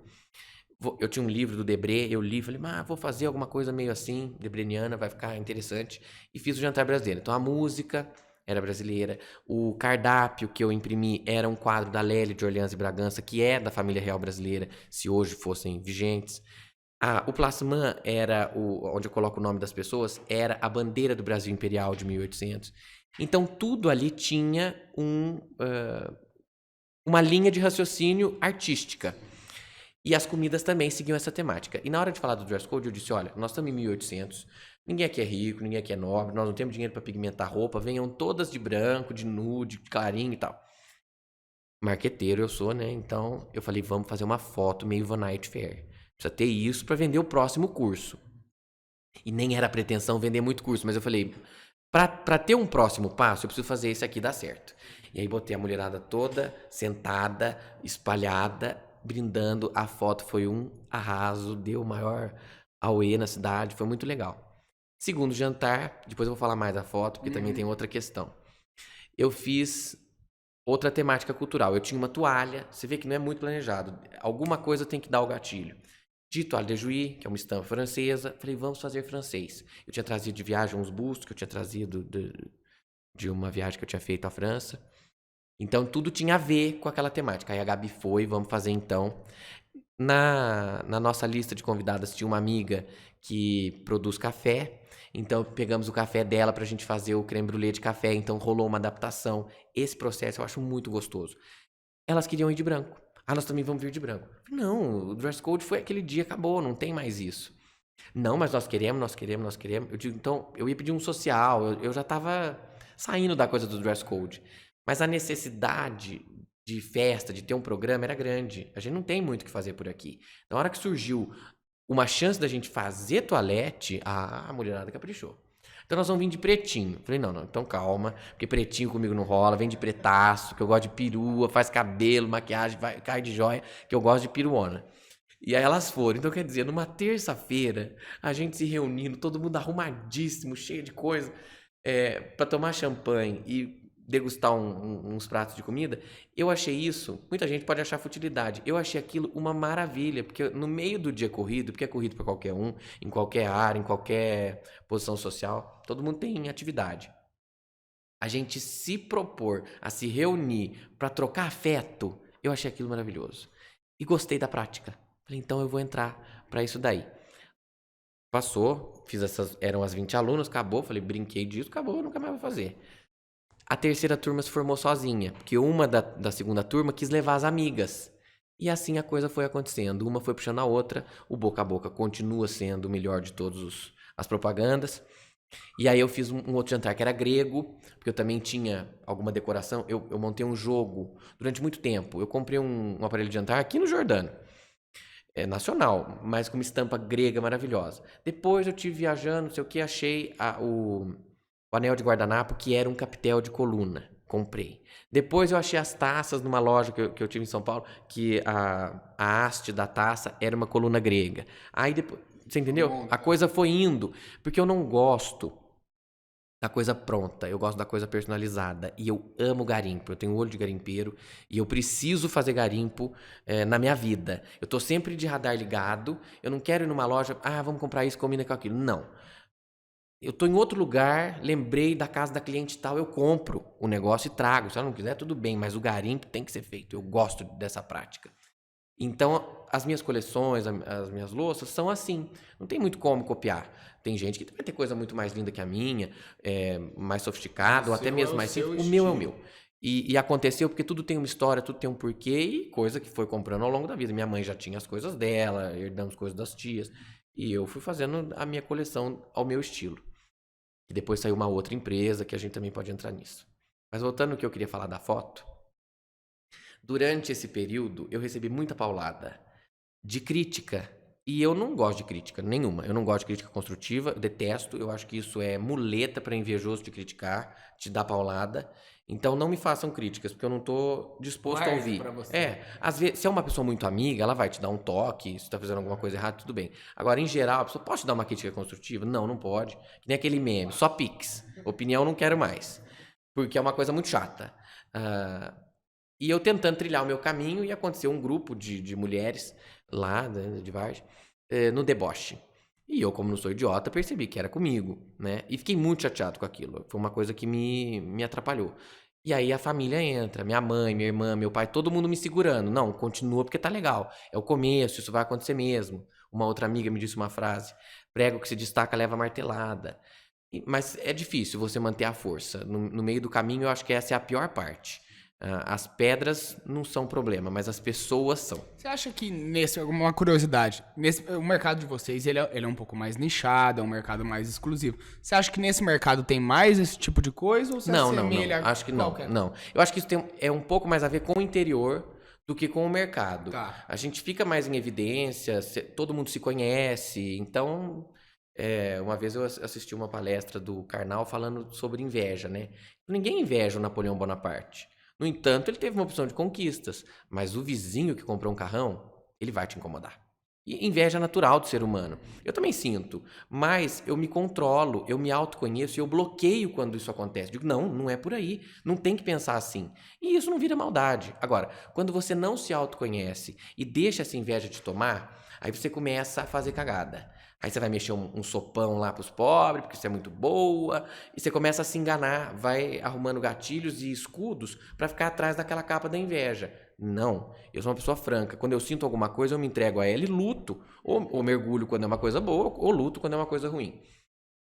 Eu tinha um livro do Debré, eu li, falei, vou fazer alguma coisa meio assim, debreniana, vai ficar interessante. E fiz o jantar brasileiro. Então a música era brasileira, o cardápio que eu imprimi era um quadro da Lélia de Orleans e Bragança, que é da família real brasileira, se hoje fossem vigentes. O plasmã era, onde eu coloco o nome das pessoas, era a bandeira do Brasil Imperial de 1800. Então tudo ali tinha uma linha de raciocínio artística. E as comidas também seguiam essa temática. E na hora de falar do dress code, eu disse, olha, nós estamos em 1800, ninguém aqui é rico, ninguém aqui é nobre, nós não temos dinheiro para pigmentar roupa, venham todas de branco, de nude, de clarinho e tal. Marqueteiro eu sou, né? Então eu falei, vamos fazer uma foto meio Vanity Fair. Precisa ter isso para vender o próximo curso. E nem era a pretensão vender muito curso, mas eu falei, para ter um próximo passo, eu preciso fazer esse aqui dar certo. E aí botei a mulherada toda sentada, espalhada, brindando. A foto foi um arraso, deu o maior auê na cidade, foi muito legal. Segundo jantar, depois eu vou falar mais da foto, porque também tem outra questão. Eu fiz outra temática cultural. Eu tinha uma toalha, você vê que não é muito planejado. Alguma coisa tem que dar o gatilho. De toalha de Juí, que é uma estampa francesa. Falei, vamos fazer francês. Eu tinha trazido de viagem uns bustos que eu tinha trazido de uma viagem que eu tinha feito à França. Então, tudo tinha a ver com aquela temática. Aí a Gabi foi, vamos fazer então. Na nossa lista de convidadas tinha uma amiga que produz café. Então, pegamos o café dela pra gente fazer o creme brulee de café. Então, rolou uma adaptação. Esse processo eu acho muito gostoso. Elas queriam ir de branco. Nós também vamos vir de branco. Não, o dress code foi aquele dia, acabou, não tem mais isso. Não, mas nós queremos. Eu digo, então, eu ia pedir um social, eu já estava saindo da coisa do dress code. Mas a necessidade de festa, de ter um programa, era grande. A gente não tem muito o que fazer por aqui. Na hora que surgiu uma chance da gente fazer toalete, a mulherada caprichou. Então nós vamos vir de pretinho. Falei, não, então calma, porque pretinho comigo não rola, vem de pretaço, que eu gosto de perua, faz cabelo, maquiagem, cai de joia, que eu gosto de peruona. E aí elas foram. Então, quer dizer, numa terça-feira, a gente se reunindo, todo mundo arrumadíssimo, cheio de coisa, para tomar champanhe e degustar uns pratos de comida. Eu achei isso, muita gente pode achar futilidade, eu achei aquilo uma maravilha, porque no meio do dia corrido, porque é corrido para qualquer um, em qualquer área, em qualquer posição social, todo mundo tem atividade. A gente se propor a se reunir para trocar afeto, eu achei aquilo maravilhoso. E gostei da prática. Falei, então eu vou entrar para isso daí. Passou, eram as 20 alunos, acabou, falei, brinquei disso, acabou, nunca mais vou fazer. A terceira turma se formou sozinha, porque uma da segunda turma quis levar as amigas. E assim a coisa foi acontecendo. Uma foi puxando a outra, o boca a boca continua sendo o melhor de todas as propagandas. E aí eu fiz um outro jantar que era grego, porque eu também tinha alguma decoração. Eu montei um jogo durante muito tempo. Eu comprei um aparelho de jantar aqui no Jordano. É nacional, mas com uma estampa grega maravilhosa. Depois eu tive viajando, não sei o que, achei o anel de guardanapo, que era um capitel de coluna. Comprei. Depois eu achei as taças numa loja que eu tive em São Paulo, que a haste da taça era uma coluna grega. Aí depois, você entendeu? A coisa foi indo, porque eu não gosto da coisa pronta, eu gosto da coisa personalizada. E eu amo garimpo, eu tenho olho de garimpeiro e eu preciso fazer garimpo na minha vida. Eu tô sempre de radar ligado, eu não quero ir numa loja, vamos comprar isso, combina com aquilo. Não. Eu tô em outro lugar, lembrei da casa da cliente tal, eu compro o negócio e trago. Se ela não quiser, tudo bem, mas o garimpo tem que ser feito. Eu gosto dessa prática. Então, as minhas coleções, as minhas louças são assim. Não tem muito como copiar. Tem gente que vai ter coisa muito mais linda que a minha, mais sofisticada, ou até mesmo mais simples. O meu é o meu. E aconteceu porque tudo tem uma história, tudo tem um porquê e coisa que foi comprando ao longo da vida. Minha mãe já tinha as coisas dela, herdamos coisas das tias. E eu fui fazendo a minha coleção ao meu estilo. E depois saiu uma outra empresa que a gente também pode entrar nisso. Mas voltando ao que eu queria falar da foto. Durante esse período, eu recebi muita paulada de crítica. E eu não gosto de crítica nenhuma. Eu não gosto de crítica construtiva, eu detesto. Eu acho que isso é muleta para invejoso te criticar, te dar paulada. Então não me façam críticas, porque eu não estou disposto a ouvir. Às vezes, se é uma pessoa muito amiga, ela vai te dar um toque, se está fazendo alguma coisa errada, tudo bem. Agora, em geral, a pessoa pode te dar uma crítica construtiva? Não, não pode. Que nem aquele meme, só pix. Opinião não quero mais. Porque é uma coisa muito chata. E eu tentando trilhar o meu caminho, e aconteceu um grupo de mulheres lá, né, de Vargem, no deboche. E eu, como não sou idiota, percebi que era comigo, né? E fiquei muito chateado com aquilo. Foi uma coisa que me atrapalhou. E aí a família entra, minha mãe, minha irmã, meu pai, todo mundo me segurando. Não, continua porque tá legal. É o começo, isso vai acontecer mesmo. Uma outra amiga me disse uma frase: prego que se destaca leva martelada. Mas é difícil você manter a força. No meio do caminho, eu acho que essa é a pior parte. As pedras não são problema, mas as pessoas são. Você acha que uma curiosidade, o mercado de vocês, ele é um pouco mais nichado, é um mercado mais exclusivo. Você acha que nesse mercado tem mais esse tipo de coisa ou você Não, assemelha não. Acho que não, qualquer? não. Eu acho que isso é um pouco mais a ver com o interior do que com o mercado. Tá. A gente fica mais em evidência, todo mundo se conhece. Então, uma vez eu assisti uma palestra do Karnal falando sobre inveja, né? Ninguém inveja o Napoleão Bonaparte. No entanto, ele teve uma opção de conquistas, mas o vizinho que comprou um carrão, ele vai te incomodar. E inveja é natural do ser humano. Eu também sinto, mas eu me controlo, eu me autoconheço e eu bloqueio quando isso acontece. Digo, não, não é por aí, não tem que pensar assim. E isso não vira maldade. Agora, quando você não se autoconhece e deixa essa inveja te tomar, aí você começa a fazer cagada. Aí você vai mexer um sopão lá pros pobres, porque você é muito boa, e você começa a se enganar, vai arrumando gatilhos e escudos para ficar atrás daquela capa da inveja. Não, eu sou uma pessoa franca. Quando eu sinto alguma coisa, eu me entrego a ela e luto. Ou mergulho quando é uma coisa boa, ou luto quando é uma coisa ruim.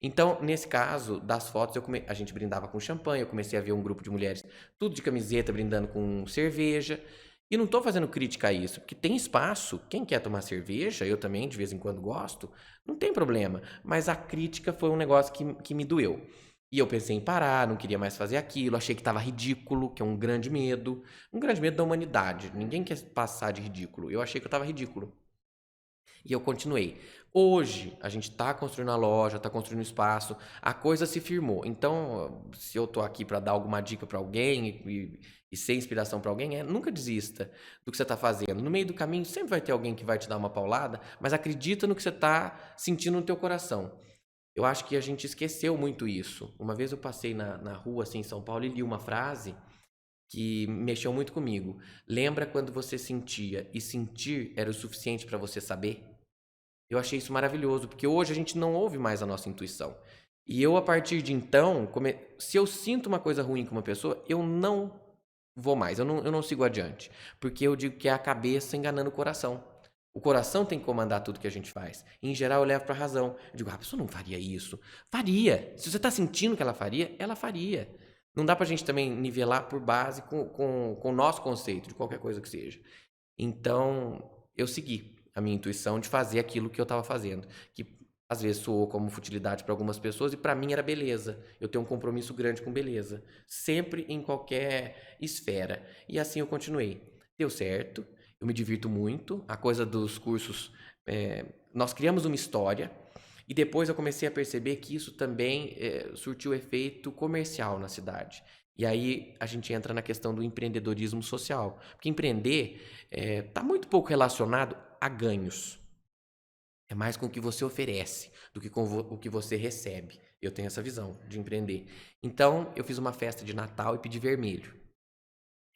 Então, nesse caso das fotos, a gente brindava com champanhe, eu comecei a ver um grupo de mulheres, tudo de camiseta, brindando com cerveja. E não estou fazendo crítica a isso, porque tem espaço. Quem quer tomar cerveja, eu também de vez em quando gosto, não tem problema. Mas a crítica foi um negócio que me doeu. E eu pensei em parar, não queria mais fazer aquilo, achei que estava ridículo, que é um grande medo da humanidade. Ninguém quer passar de ridículo. Eu achei que eu estava ridículo. E eu continuei. Hoje, a gente está construindo a loja, está construindo o espaço, a coisa se firmou. Então, se eu estou aqui para dar alguma dica para alguém e ser inspiração para alguém, nunca desista do que você está fazendo. No meio do caminho, sempre vai ter alguém que vai te dar uma paulada, mas acredita no que você está sentindo no teu coração. Eu acho que a gente esqueceu muito isso. Uma vez eu passei na rua, assim, em São Paulo, e li uma frase que mexeu muito comigo. Lembra quando você sentia e sentir era o suficiente para você saber? Eu achei isso maravilhoso, porque hoje a gente não ouve mais a nossa intuição. E eu, a partir de então, se eu sinto uma coisa ruim com uma pessoa, eu não vou mais, eu não sigo adiante. Porque eu digo que é a cabeça enganando o coração. O coração tem que comandar tudo que a gente faz. E, em geral, eu levo para a razão. Eu digo, a pessoa não faria isso. Faria. Se você está sentindo que ela faria, ela faria. Não dá pra gente também nivelar por base com o nosso conceito de qualquer coisa que seja. Então, eu segui a minha intuição de fazer aquilo que eu estava fazendo, que às vezes soou como futilidade para algumas pessoas e para mim era beleza. Eu tenho um compromisso grande com beleza, sempre em qualquer esfera. E assim eu continuei. Deu certo, eu me divirto muito. A coisa dos cursos, nós criamos uma história e depois eu comecei a perceber que isso também surtiu efeito comercial na cidade. E aí a gente entra na questão do empreendedorismo social. Porque empreender está muito pouco relacionado a ganhos. É mais com o que você oferece do que com o que você recebe. Eu tenho essa visão de empreender. Então, eu fiz uma festa de Natal e pedi vermelho.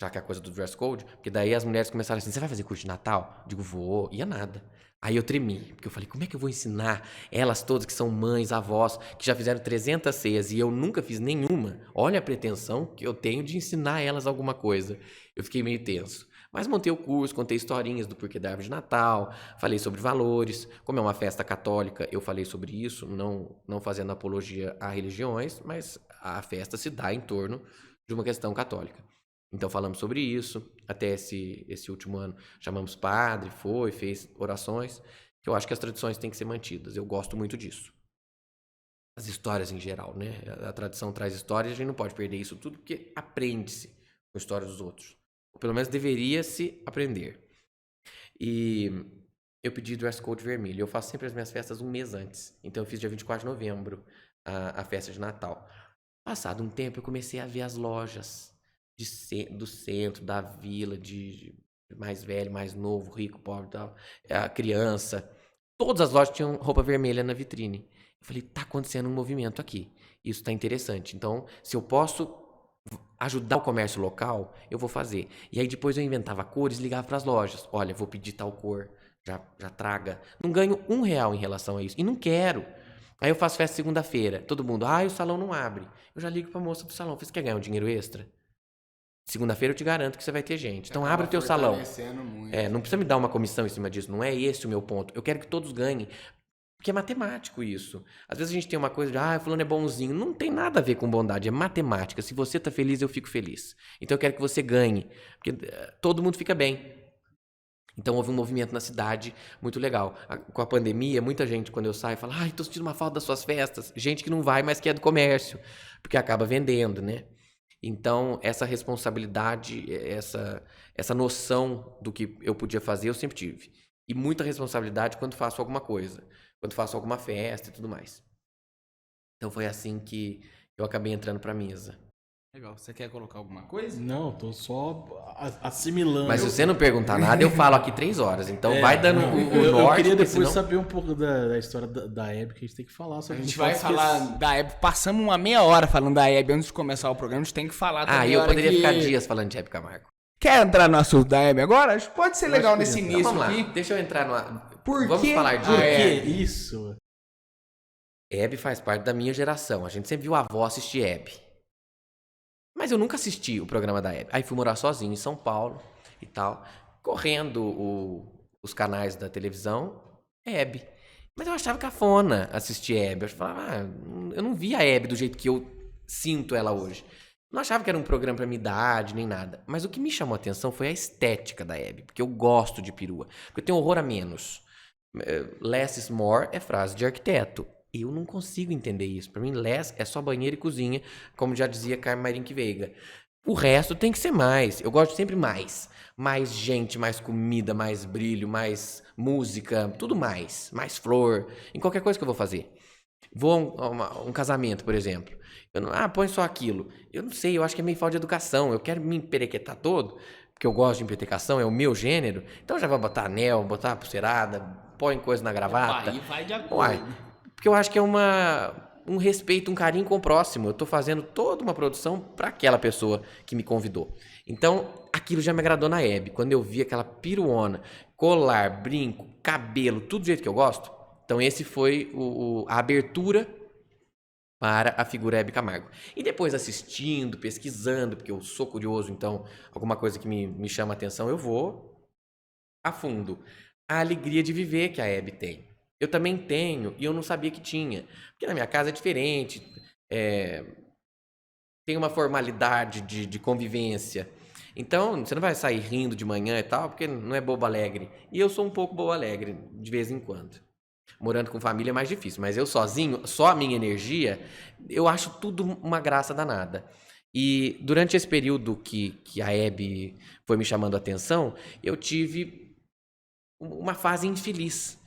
Já que é a coisa do dress code, porque daí as mulheres começaram assim, você vai fazer curso de Natal? Eu digo, vou. Ia nada. Aí eu tremi, porque eu falei, como é que eu vou ensinar elas todas que são mães, avós, que já fizeram 300 ceias e eu nunca fiz nenhuma? Olha a pretensão que eu tenho de ensinar elas alguma coisa. Eu fiquei meio tenso. Mas montei o curso, contei historinhas do porquê da árvore de Natal, falei sobre valores. Como é uma festa católica, eu falei sobre isso, não fazendo apologia a religiões, mas a festa se dá em torno de uma questão católica. Então falamos sobre isso, até esse último ano chamamos padre, fez orações, que eu acho que as tradições têm que ser mantidas, eu gosto muito disso. As histórias em geral, né? A tradição traz histórias, a gente não pode perder isso tudo, porque aprende-se com a história dos outros. Ou pelo menos deveria-se aprender. E eu pedi dress code vermelho, eu faço sempre as minhas festas um mês antes, então eu fiz dia 24 de novembro a festa de Natal. Passado um tempo eu comecei a ver as lojas do centro, da vila, de mais velho, mais novo, rico, pobre e tal, a criança. Todas as lojas tinham roupa vermelha na vitrine. Eu falei, tá acontecendo um movimento aqui. Isso tá interessante. Então, se eu posso ajudar o comércio local, eu vou fazer. E aí depois eu inventava cores e ligava para as lojas. Olha, vou pedir tal cor. já traga. Não ganho R$ 1 em relação a isso. E não quero. Aí eu faço festa segunda-feira. Todo mundo, o salão não abre. Eu já ligo pra moça do salão. Você quer ganhar um dinheiro extra? Segunda-feira eu te garanto que você vai ter gente. Então abre o teu salão. Muito. Não precisa me dar uma comissão em cima disso. Não é esse o meu ponto. Eu quero que todos ganhem. Porque é matemático isso. Às vezes a gente tem uma coisa de, fulano é bonzinho. Não tem nada a ver com bondade, é matemática. Se você tá feliz, eu fico feliz. Então eu quero que você ganhe. Porque todo mundo fica bem. Então houve um movimento na cidade muito legal. Com a pandemia, muita gente, quando eu saio, fala, tô sentindo uma falta das suas festas. Gente que não vai, mas que é do comércio. Porque acaba vendendo, né? Então, essa responsabilidade, essa noção do que eu podia fazer, eu sempre tive. E muita responsabilidade quando faço alguma coisa. Quando faço alguma festa e tudo mais. Então, foi assim que eu acabei entrando pra mesa. Legal. Você quer colocar alguma coisa? Não, tô só assimilando. Mas se você não perguntar nada, eu falo aqui 3 horas. Então, vai dando o norte. Eu queria depois senão... saber um pouco da história da Hebe, que a gente tem que falar sobre A gente isso. vai falar da Hebe. Passamos uma meia hora falando da Hebe antes de começar o programa. A gente tem que falar também. Eu poderia ficar dias falando de Hebe Camargo. Quer entrar no assunto da Hebe agora? Acho que pode ser legal nesse início Vamos lá, aqui. deixa eu entrar no... Por Vamos quê? falar de Por que Hebe. isso? Hebe faz parte da minha geração. A gente sempre viu a avó assistir Hebe. Mas eu nunca assisti o programa da Hebe. Aí fui morar sozinho em São Paulo e tal. Correndo os canais da televisão, Hebe. Mas eu achava cafona assistir Hebe. Eu falava, eu não via a Hebe do jeito que eu sinto ela hoje. Não achava que era um programa pra minha idade, nem nada. Mas o que me chamou a atenção foi a estética da Hebe. Porque eu gosto de perua. Porque eu tenho horror a menos. Less is more é frase de arquiteto. Eu não consigo entender isso. Pra mim, less é só banheiro e cozinha, como já dizia Carmen Marinque Veiga. O resto tem que ser mais. Eu gosto sempre mais. Mais gente, mais comida, mais brilho, mais música, tudo mais. Mais flor, em qualquer coisa que eu vou fazer. Vou a um casamento, por exemplo. Eu não, põe só aquilo. Eu não sei, eu acho que é meio falta de educação. Eu quero me emperequetar todo, porque eu gosto de emperequetação, é o meu gênero. Então já vou botar anel, botar pulseirada, põe coisa na gravata. Aí vai de acordo. Porque eu acho que é um respeito, um carinho com o próximo. Eu tô fazendo toda uma produção para aquela pessoa que me convidou. Então, aquilo já me agradou na Hebe. Quando eu vi aquela piruona, colar, brinco, cabelo, tudo do jeito que eu gosto. Então, esse foi a abertura para a figura Hebe Camargo. E depois assistindo, pesquisando, porque eu sou curioso, então alguma coisa que me chama a atenção, eu vou a fundo. A alegria de viver que a Hebe tem. Eu também tenho, e eu não sabia que tinha. Porque na minha casa é diferente, tem uma formalidade de convivência. Então, você não vai sair rindo de manhã e tal, porque não é bobo alegre. E eu sou um pouco bobo alegre, de vez em quando. Morando com família é mais difícil, mas eu sozinho, só a minha energia, eu acho tudo uma graça danada. E durante esse período que a Hebe foi me chamando a atenção, eu tive uma fase infeliz.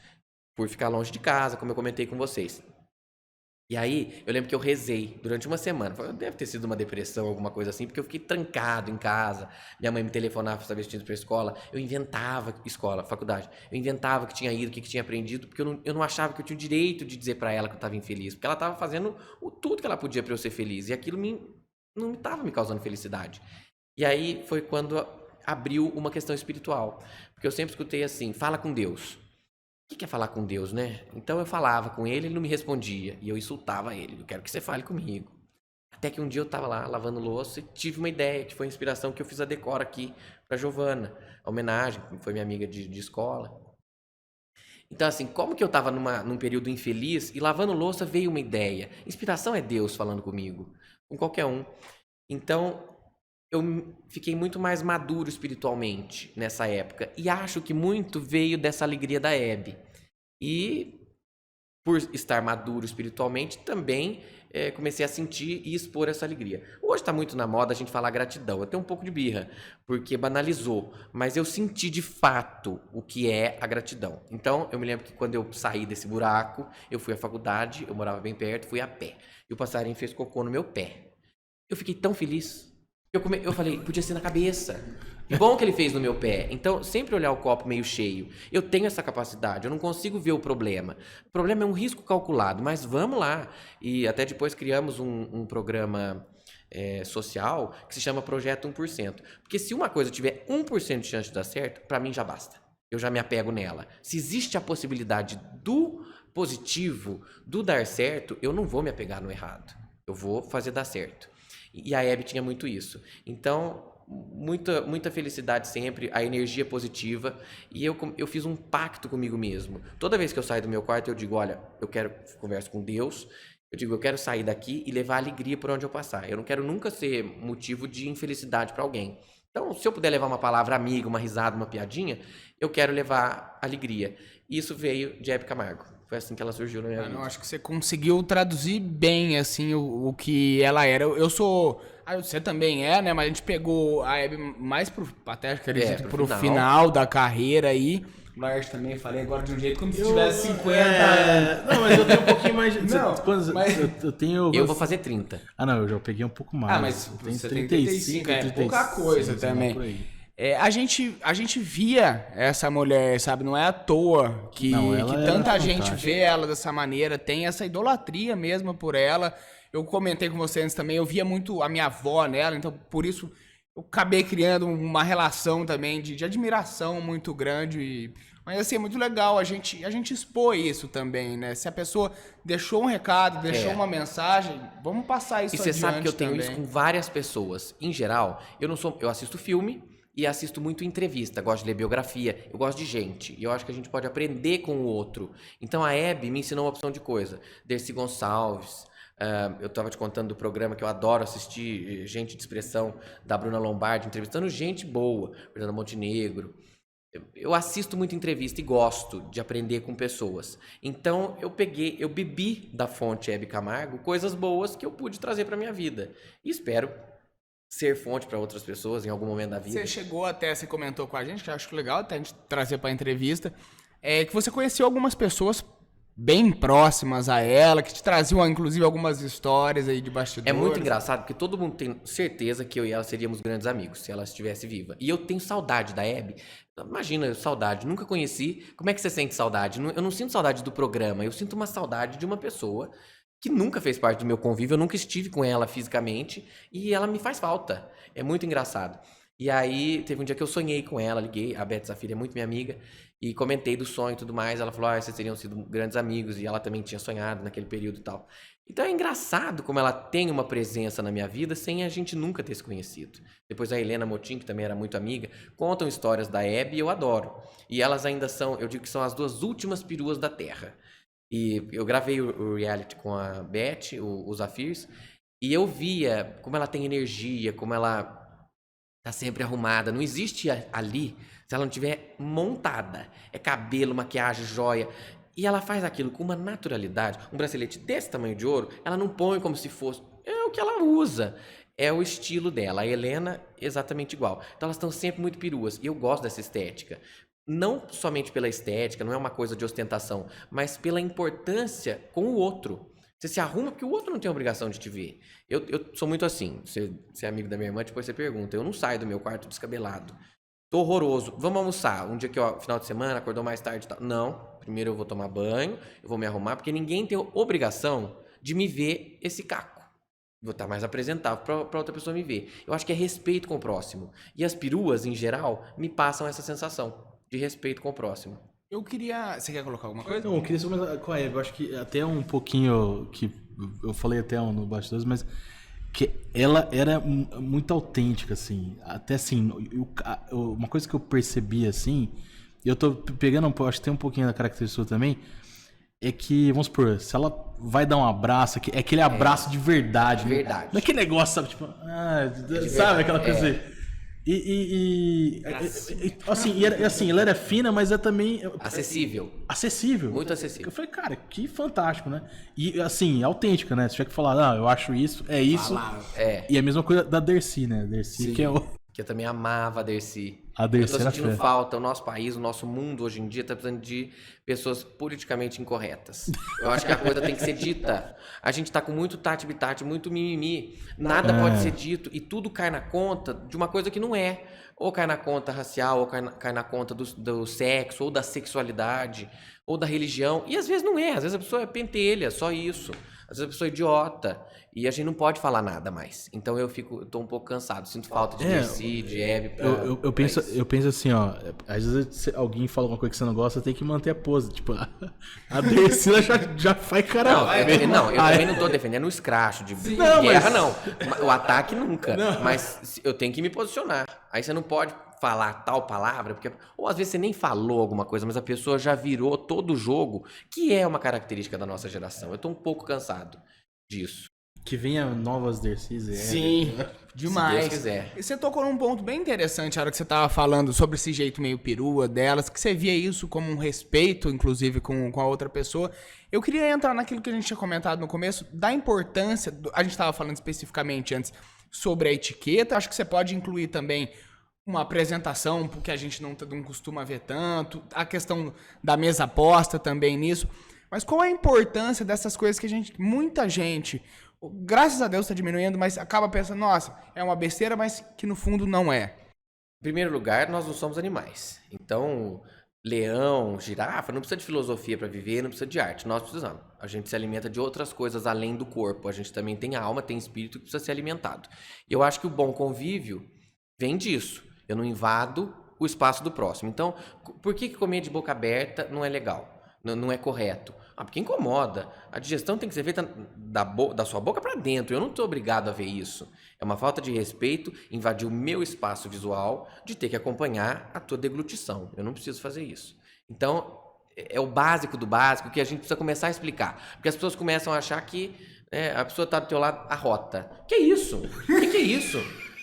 Por ficar longe de casa, como eu comentei com vocês. E aí, eu lembro que eu rezei durante uma semana. Deve ter sido uma depressão, alguma coisa assim, porque eu fiquei trancado em casa. Minha mãe me telefonava para saber se tinha ido para a escola. Eu inventava, faculdade. Eu inventava que tinha ido, o que tinha aprendido, porque eu não achava que eu tinha o direito de dizer para ela que eu estava infeliz. Porque ela estava fazendo tudo que ela podia para eu ser feliz. E aquilo não estava me causando felicidade. E aí foi quando abriu uma questão espiritual. Porque eu sempre escutei assim, fala com Deus. O que é falar com Deus, né? Então eu falava com ele, ele não me respondia. E eu insultava ele. Eu quero que você fale comigo. Até que um dia eu tava lá lavando louça e tive uma ideia, que foi a inspiração que eu fiz a decora aqui pra Giovana. A homenagem, que foi minha amiga de escola. Então assim, como que eu tava num período infeliz e lavando louça veio uma ideia. Inspiração é Deus falando comigo. Com qualquer um. Então eu fiquei muito mais maduro espiritualmente nessa época. E acho que muito veio dessa alegria da Hebe. E por estar maduro espiritualmente, também comecei a sentir e expor essa alegria. Hoje está muito na moda a gente falar gratidão. Eu tenho um pouco de birra, porque banalizou. Mas eu senti de fato o que é a gratidão. Então, eu me lembro que quando eu saí desse buraco, eu fui à faculdade, eu morava bem perto, fui a pé. E o passarinho fez cocô no meu pé. Eu fiquei tão feliz. Eu falei, podia ser na cabeça. Que bom que ele fez no meu pé. Então, sempre olhar o copo meio cheio. Eu tenho essa capacidade, eu não consigo ver o problema. O problema é um risco calculado, mas vamos lá. E até depois criamos um programa social que se chama Projeto 1%. Porque se uma coisa tiver 1% de chance de dar certo, para mim já basta. eu já me apego nela. Se existe a possibilidade do positivo, do dar certo, eu não vou me apegar no errado. Eu vou fazer dar certo. E a Hebe tinha muito isso. Então, muita felicidade sempre, a energia positiva. E eu fiz um pacto comigo mesmo. Toda vez que eu saio do meu quarto, eu digo, olha, converso com Deus, eu digo, eu quero sair daqui e levar alegria por onde eu passar. Eu não quero nunca ser motivo de infelicidade para alguém. Então, se eu puder levar uma palavra amiga, uma risada, uma piadinha, eu quero levar alegria. E isso veio de Hebe Camargo. Foi assim que ela surgiu na minha vida. Não, acho que você conseguiu traduzir bem, assim, o que ela era. Eu sou... você também é, né? Mas a gente pegou a Hebe mais até acredito, pro final da carreira aí. O Lars também, falei agora de um jeito como se tivesse 50 anos. Não, mas eu tenho um pouquinho mais de... Não, mas... eu tenho... Eu vou fazer 30. Ah, não, eu já peguei um pouco mais. Mas eu tenho você tem 35, 35, pouca coisa também. A gente via essa mulher, sabe? Não é à toa que tanta gente vê ela dessa maneira, tem essa idolatria mesmo por ela. Eu comentei com você antes também, eu via muito a minha avó nela, então por isso eu acabei criando uma relação também de admiração muito grande. Mas assim, é muito legal a gente expor isso também, né? Se a pessoa deixou um recado, deixou uma mensagem, vamos passar isso adiante. E você sabe que eu tenho também. isso com várias pessoas. Em geral, eu assisto filme e assisto muito entrevista, gosto de ler biografia, eu gosto de gente. E eu acho que a gente pode aprender com o outro. Então a Hebe me ensinou uma opção de coisa. Dercy Gonçalves, eu estava te contando do programa que eu adoro assistir, Gente de Expressão, da Bruna Lombardi, entrevistando gente boa, Fernanda Montenegro. Eu assisto muita entrevista e gosto de aprender com pessoas. Então eu bebi da fonte Hebe Camargo coisas boas que eu pude trazer para minha vida. E espero ser fonte para outras pessoas em algum momento da vida. Você comentou com a gente, que eu acho legal até a gente trazer para a entrevista, que você conheceu algumas pessoas bem próximas a ela, que te traziam, inclusive, algumas histórias aí de bastidores. É muito engraçado, porque todo mundo tem certeza que eu e ela seríamos grandes amigos, se ela estivesse viva. E eu tenho saudade da Hebe. Imagina, saudade. Nunca conheci. Como é que você sente saudade? Eu não sinto saudade do programa. Eu sinto uma saudade de uma pessoa que nunca fez parte do meu convívio. Eu nunca estive com ela fisicamente. E ela me faz falta. É muito engraçado. E aí, teve um dia que eu sonhei com ela, liguei. A Beth Zafira é muito minha amiga. E comentei do sonho e tudo mais. Ela falou, vocês teriam sido grandes amigos. E ela também tinha sonhado naquele período e tal. Então é engraçado como ela tem uma presença na minha vida sem a gente nunca ter se conhecido. Depois a Helena Motim, que também era muito amiga, contam histórias da Hebe e eu adoro. E elas ainda são, eu digo que são as duas últimas peruas da Terra. E eu gravei o reality com a Beth, o Zafirs, e eu via como ela tem energia, como ela tá sempre arrumada. Não existe ali se ela não tiver montada. É cabelo, maquiagem, joia. E ela faz aquilo com uma naturalidade. Um bracelete desse tamanho de ouro, ela não põe como se fosse... É o que ela usa. É o estilo dela. A Helena, exatamente igual. Então elas estão sempre muito peruas. E eu gosto dessa estética. Não somente pela estética, não é uma coisa de ostentação, mas pela importância com o outro. Você se arruma porque o outro não tem a obrigação de te ver. Eu sou muito assim. Você é amigo da minha irmã, depois você pergunta. Eu não saio do meu quarto descabelado. Tô horroroso. Vamos almoçar. Um dia que final de semana, acordou mais tarde e tal. Não. Primeiro eu vou tomar banho, eu vou me arrumar, porque ninguém tem obrigação de me ver esse caco. Vou estar mais apresentável para outra pessoa me ver. Eu acho que é respeito com o próximo. E as peruas, em geral, me passam essa sensação de respeito com o próximo. Eu queria... Você quer colocar alguma coisa? Não, eu queria só começar com a Hebe. Eu acho que até um pouquinho... que eu falei até no bastidores, mas... que ela era muito autêntica, assim. Até assim, uma coisa que eu percebi, assim... Eu tô pegando, acho que tem um pouquinho da característica também, é que, vamos supor, se ela vai dar um abraço, é aquele abraço de verdade. Verdade. Não é aquele negócio, sabe, tipo, sabe, aquela coisa assim. Assim, ela era fina, mas é também... Acessível. Acessível. Muito acessível. Eu falei, cara, que fantástico, né? E, assim, autêntica, né? Se tiver que falar, não, eu acho isso, é isso. E a mesma coisa da Dercy, né? Dercy, sim, que é o... que eu também amava a Dercy. A Dercy eu tô sentindo era falta. O nosso país, o nosso mundo hoje em dia tá precisando de pessoas politicamente incorretas. Eu acho que a coisa tem que ser dita. A gente tá com muito tati-bitati, muito mimimi. Nada pode ser dito e tudo cai na conta de uma coisa que não é. ou cai na conta racial, ou cai na conta do sexo, ou da sexualidade, ou da religião. E às vezes não é, às vezes a pessoa é pentelha, só isso. Às vezes a pessoa é idiota. E a gente não pode falar nada mais. Então eu tô um pouco cansado, sinto falta de Dercy, de Hebe. Eu penso assim, ó. Às vezes se alguém fala alguma coisa que você não gosta, tem que manter a pose. Tipo, a Dercy já faz cara. Não, eu também não tô defendendo o escracho de guerra, não. O ataque nunca. Mas eu tenho que me posicionar. Aí você não pode falar tal palavra, porque ou às vezes você nem falou alguma coisa, mas a pessoa já virou todo o jogo, que é uma característica da nossa geração. Eu tô um pouco cansado disso. Que venha novas Dercys. Sim, demais. Se Deus quiser. E você tocou num ponto bem interessante na hora que você tava falando sobre esse jeito meio perua delas, que você via isso como um respeito, inclusive, com a outra pessoa. Eu queria entrar naquilo que a gente tinha comentado no começo, da importância, a gente tava falando especificamente antes sobre a etiqueta, acho que você pode incluir também uma apresentação, porque a gente não costuma ver tanto, a questão da mesa posta também nisso. Mas qual é a importância dessas coisas que muita gente, graças a Deus está diminuindo, mas acaba pensando, nossa, é uma besteira, mas que no fundo não é. Em primeiro lugar, nós não somos animais. Então, leão, girafa, não precisa de filosofia para viver, não precisa de arte. Nós precisamos. A gente se alimenta de outras coisas além do corpo. A gente também tem alma, tem espírito que precisa ser alimentado. E eu acho que o bom convívio vem disso. Eu não invado o espaço do próximo. Então, por que comer de boca aberta não é legal? Não é correto? Porque incomoda. A digestão tem que ser feita da sua boca para dentro. Eu não estou obrigado a ver isso. É uma falta de respeito invadir o meu espaço visual de ter que acompanhar a tua deglutição. Eu não preciso fazer isso. Então, é o básico do básico que a gente precisa começar a explicar. Porque as pessoas começam a achar que a pessoa está do teu lado, arrota. Que é isso? O que é isso?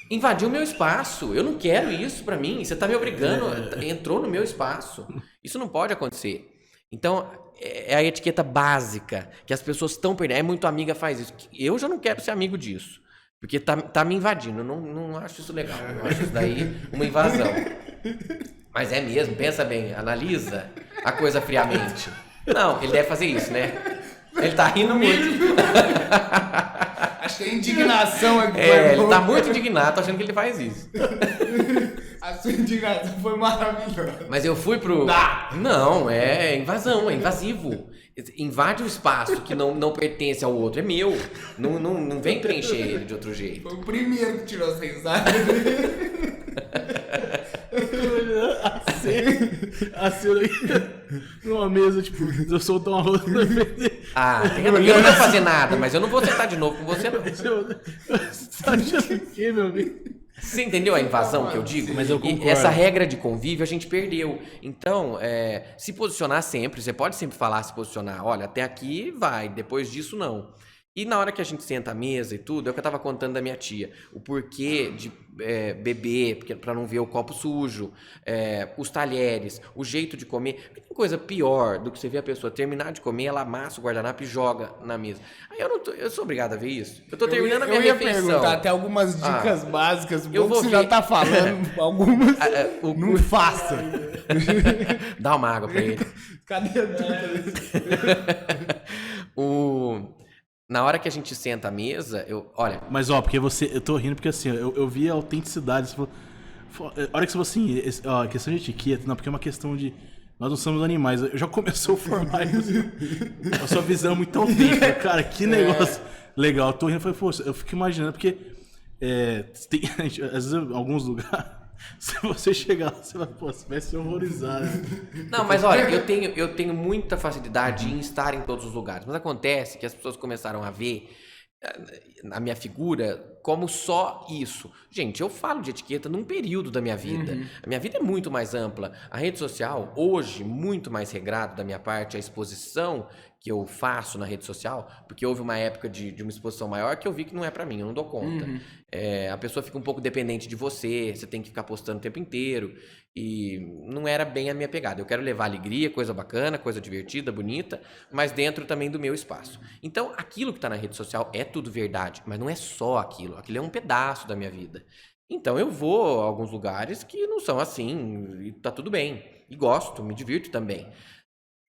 Invadiu o meu espaço. Eu não quero isso para mim. Você está me obrigando. Entrou no meu espaço. Isso não pode acontecer. Então, é a etiqueta básica que as pessoas estão perdendo. Muito amiga faz isso. Eu já não quero ser amigo disso. Porque tá me invadindo. Eu não acho isso legal. Eu acho isso daí uma invasão. Mas é mesmo. Pensa bem. Analisa a coisa friamente. Não, ele deve fazer isso, né? Ele tá rindo muito. Acho que a indignação ele tá muito indignado. Tô achando que ele faz isso. A sua indignação foi maravilhosa. Mas eu fui pro... Não, é invasão, é invasivo. Invade o espaço que não pertence ao outro. É meu. Não vem preencher ele de outro jeito. Foi o primeiro que tirou essa risada. Assim, numa mesa, tipo, eu soltou uma roda. Eu não vou fazer nada, mas eu não vou sentar de novo com você, não. Você tá achando o quê, meu amigo? Você entendeu a invasão que eu digo? Mas eu concordo. E essa regra de convívio a gente perdeu. Então, se posicionar sempre, você pode sempre falar, se posicionar, olha, até aqui vai, depois disso não. E na hora que a gente senta à mesa e tudo, é o que eu tava contando da minha tia. O porquê de beber, para não ver o copo sujo, os talheres, o jeito de comer. Porque tem coisa pior do que você ver a pessoa terminar de comer, ela amassa o guardanapo e joga na mesa. Aí eu sou obrigado a ver isso. Eu tô terminando a minha refeição. Eu ia perguntar até algumas dicas básicas. Você já tá falando algumas. Não faça. Dá uma água pra ele. Cadê a dica? Na hora que a gente senta à mesa, olha... Mas, porque eu tô rindo porque, assim, eu vi a autenticidade. A hora que você falou assim, a questão de etiqueta, não, porque é uma questão de... Nós não somos animais. Eu já começou a formar a sua visão muito autêntica. Cara, que negócio legal. Eu tô rindo, eu fico imaginando, porque tem, às vezes, em alguns lugares... Se você chegar lá, você vai se horrorizar. Né? Não, mas olha, eu tenho muita facilidade em estar em todos os lugares. Mas acontece que as pessoas começaram a ver a minha figura como só isso. Gente, eu falo de etiqueta num período da minha vida. A minha vida é muito mais ampla. A rede social, hoje, muito mais regrado da minha parte, a exposição que eu faço na rede social, porque houve uma época de uma exposição maior que eu vi que não é pra mim, eu não dou conta. A pessoa fica um pouco dependente de você tem que ficar postando o tempo inteiro, e não era bem a minha pegada. Eu quero levar alegria, coisa bacana, coisa divertida, bonita, mas dentro também do meu espaço. Então, aquilo que tá na rede social é tudo verdade, mas não é só aquilo é um pedaço da minha vida. Então, eu vou a alguns lugares que não são assim, e tá tudo bem, e gosto, me divirto também.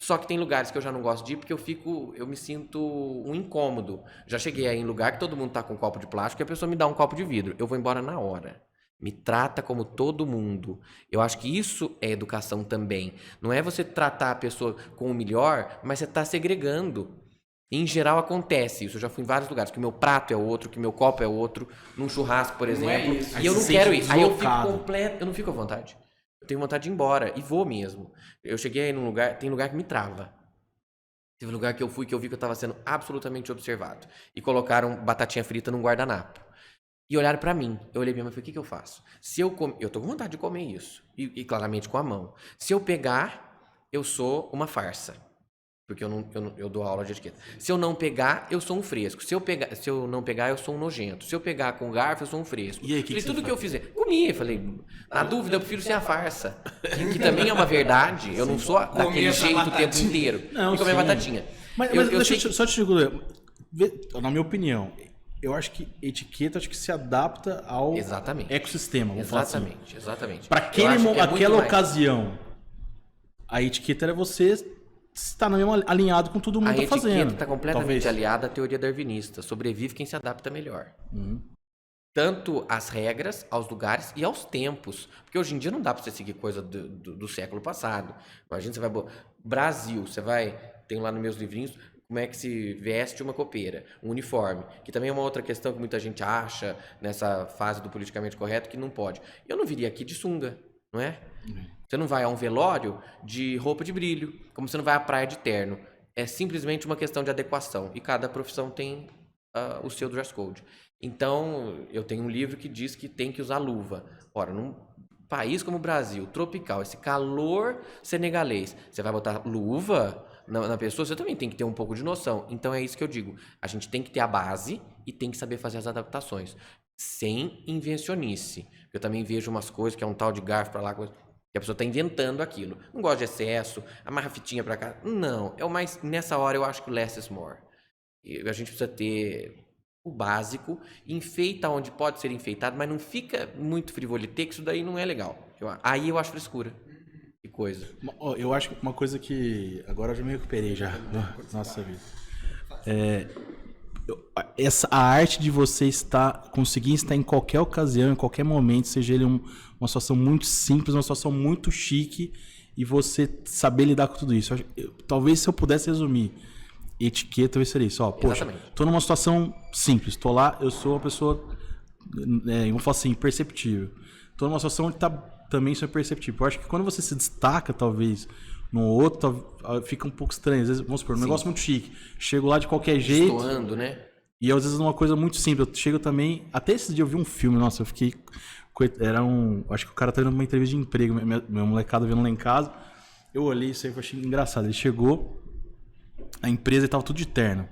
Só que tem lugares que eu já não gosto de ir porque eu me sinto um incômodo. Já cheguei aí em lugar que todo mundo tá com um copo de plástico e a pessoa me dá um copo de vidro. Eu vou embora na hora. Me trata como todo mundo. Eu acho que isso é educação também. Não é você tratar a pessoa com o melhor, mas você está segregando. Em geral acontece isso. Eu já fui em vários lugares que o meu prato é outro, que o meu copo é outro, num churrasco, por exemplo. E eu não quero isso. Aí eu fico completo, eu não fico à vontade. Eu tenho vontade de ir embora e vou mesmo. Eu cheguei aí num lugar, tem lugar que me trava. Teve um lugar que eu fui que eu vi que eu estava sendo absolutamente observado e colocaram batatinha frita num guardanapo. E olharam pra mim. Eu olhei pra mim e falei, o que que eu faço? Se eu eu tô com vontade de comer isso. E claramente com a mão. Se eu pegar, eu sou uma farsa. Porque eu dou aula de etiqueta. Se eu não pegar, eu sou um fresco. Se eu não pegar, eu sou um nojento. Se eu pegar com garfo, eu sou um fresco. E aí, falei, tudo que eu fizer. Comi. Falei, na dúvida, eu prefiro ser a farsa. Que também é uma verdade. Eu não sou daquele jeito o tempo inteiro. Não, e comer sim. batatinha. Mas deixa eu só te dizer, na minha opinião, eu acho que etiqueta acho que se adapta ao ecossistema. Exatamente, exatamente. Para aquela ocasião, a etiqueta era você estar alinhado com todo mundo está fazendo. A etiqueta está completamente aliada à teoria darwinista. Sobrevive quem se adapta melhor. Tanto às regras, aos lugares e aos tempos. Porque hoje em dia não dá para você seguir coisa do século passado. Imagina, você vai... Brasil, você vai... Tem lá nos meus livrinhos como é que se veste uma copeira, um uniforme, que também é uma outra questão que muita gente acha nessa fase do politicamente correto que não pode. Eu não viria aqui de sunga, não é? Você não vai a um velório de roupa de brilho, como você não vai à praia de terno. É simplesmente uma questão de adequação e cada profissão tem o seu dress code. Então, eu tenho um livro que diz que tem que usar luva. Ora, num país como o Brasil, tropical, esse calor senegalês, você vai botar luva na pessoa, você também tem que ter um pouco de noção. Então é isso que eu digo. A gente tem que ter a base e tem que saber fazer as adaptações. Sem invencionice. Eu também vejo umas coisas que é um tal de garfo pra lá, que a pessoa tá inventando aquilo. Não gosta de excesso, amarra a fitinha pra cá. Não, é o mais... Nessa hora eu acho que less is more. A gente precisa ter o básico, enfeita onde pode ser enfeitado, mas não fica muito frivolité, que isso daí não é legal. Aí eu acho frescura. Que coisa. Eu acho que uma coisa que... Agora eu já me recuperei já. Nossa vida. A arte de você conseguir estar em qualquer ocasião, em qualquer momento, seja ele uma situação muito simples, uma situação muito chique, e você saber lidar com tudo isso. Talvez se eu pudesse resumir etiqueta, talvez seria isso. Poxa, tô numa situação simples, tô lá, eu sou uma pessoa, vamos falar assim, perceptível. Tô numa situação onde também sou perceptível. Eu acho que quando você se destaca, talvez, no outro, fica um pouco estranho. Às vezes, vamos supor, um negócio muito chique. Chego lá de qualquer jeito. Estoando, né? E às vezes uma coisa muito simples. Eu chego também... Até esse dia eu vi um filme, nossa, eu fiquei... Acho que o cara tá indo numa entrevista de emprego. Meu molecado vendo lá em casa. Eu olhei isso aí e achei engraçado. Ele chegou, a empresa tava tudo de terno.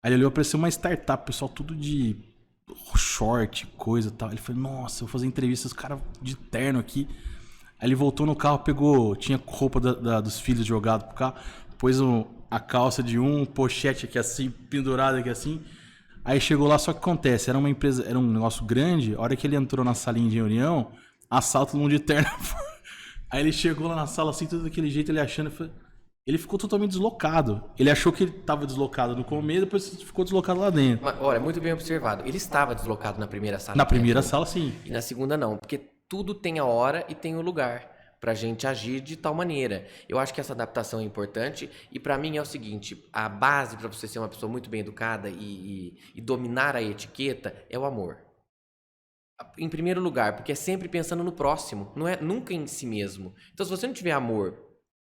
Aí ele olhou, apareceu uma startup, pessoal tudo de short, coisa e tal. Ele falou, nossa, eu vou fazer entrevista, os caras de terno aqui. Aí ele voltou no carro, tinha roupa dos filhos jogado pro carro, pôs a calça de pochete aqui assim, pendurada aqui assim. Aí chegou lá, só que acontece, era um negócio grande, a hora que ele entrou na salinha de reunião, a sala todo mundo de terno. Aí ele chegou lá na sala assim, tudo daquele jeito, ele achando, ele ficou totalmente deslocado. Ele achou que ele estava deslocado no começo, depois ficou deslocado lá dentro. Mas, olha, muito bem observado. Ele estava deslocado na primeira sala. Na primeira sala, sim. E na segunda, não. Porque tudo tem a hora e tem o lugar pra gente agir de tal maneira. Eu acho que essa adaptação é importante. E pra mim é o seguinte, a base pra você ser uma pessoa muito bem educada e dominar a etiqueta é o amor. Em primeiro lugar, porque é sempre pensando no próximo. Não é nunca em si mesmo. Então, se você não tiver amor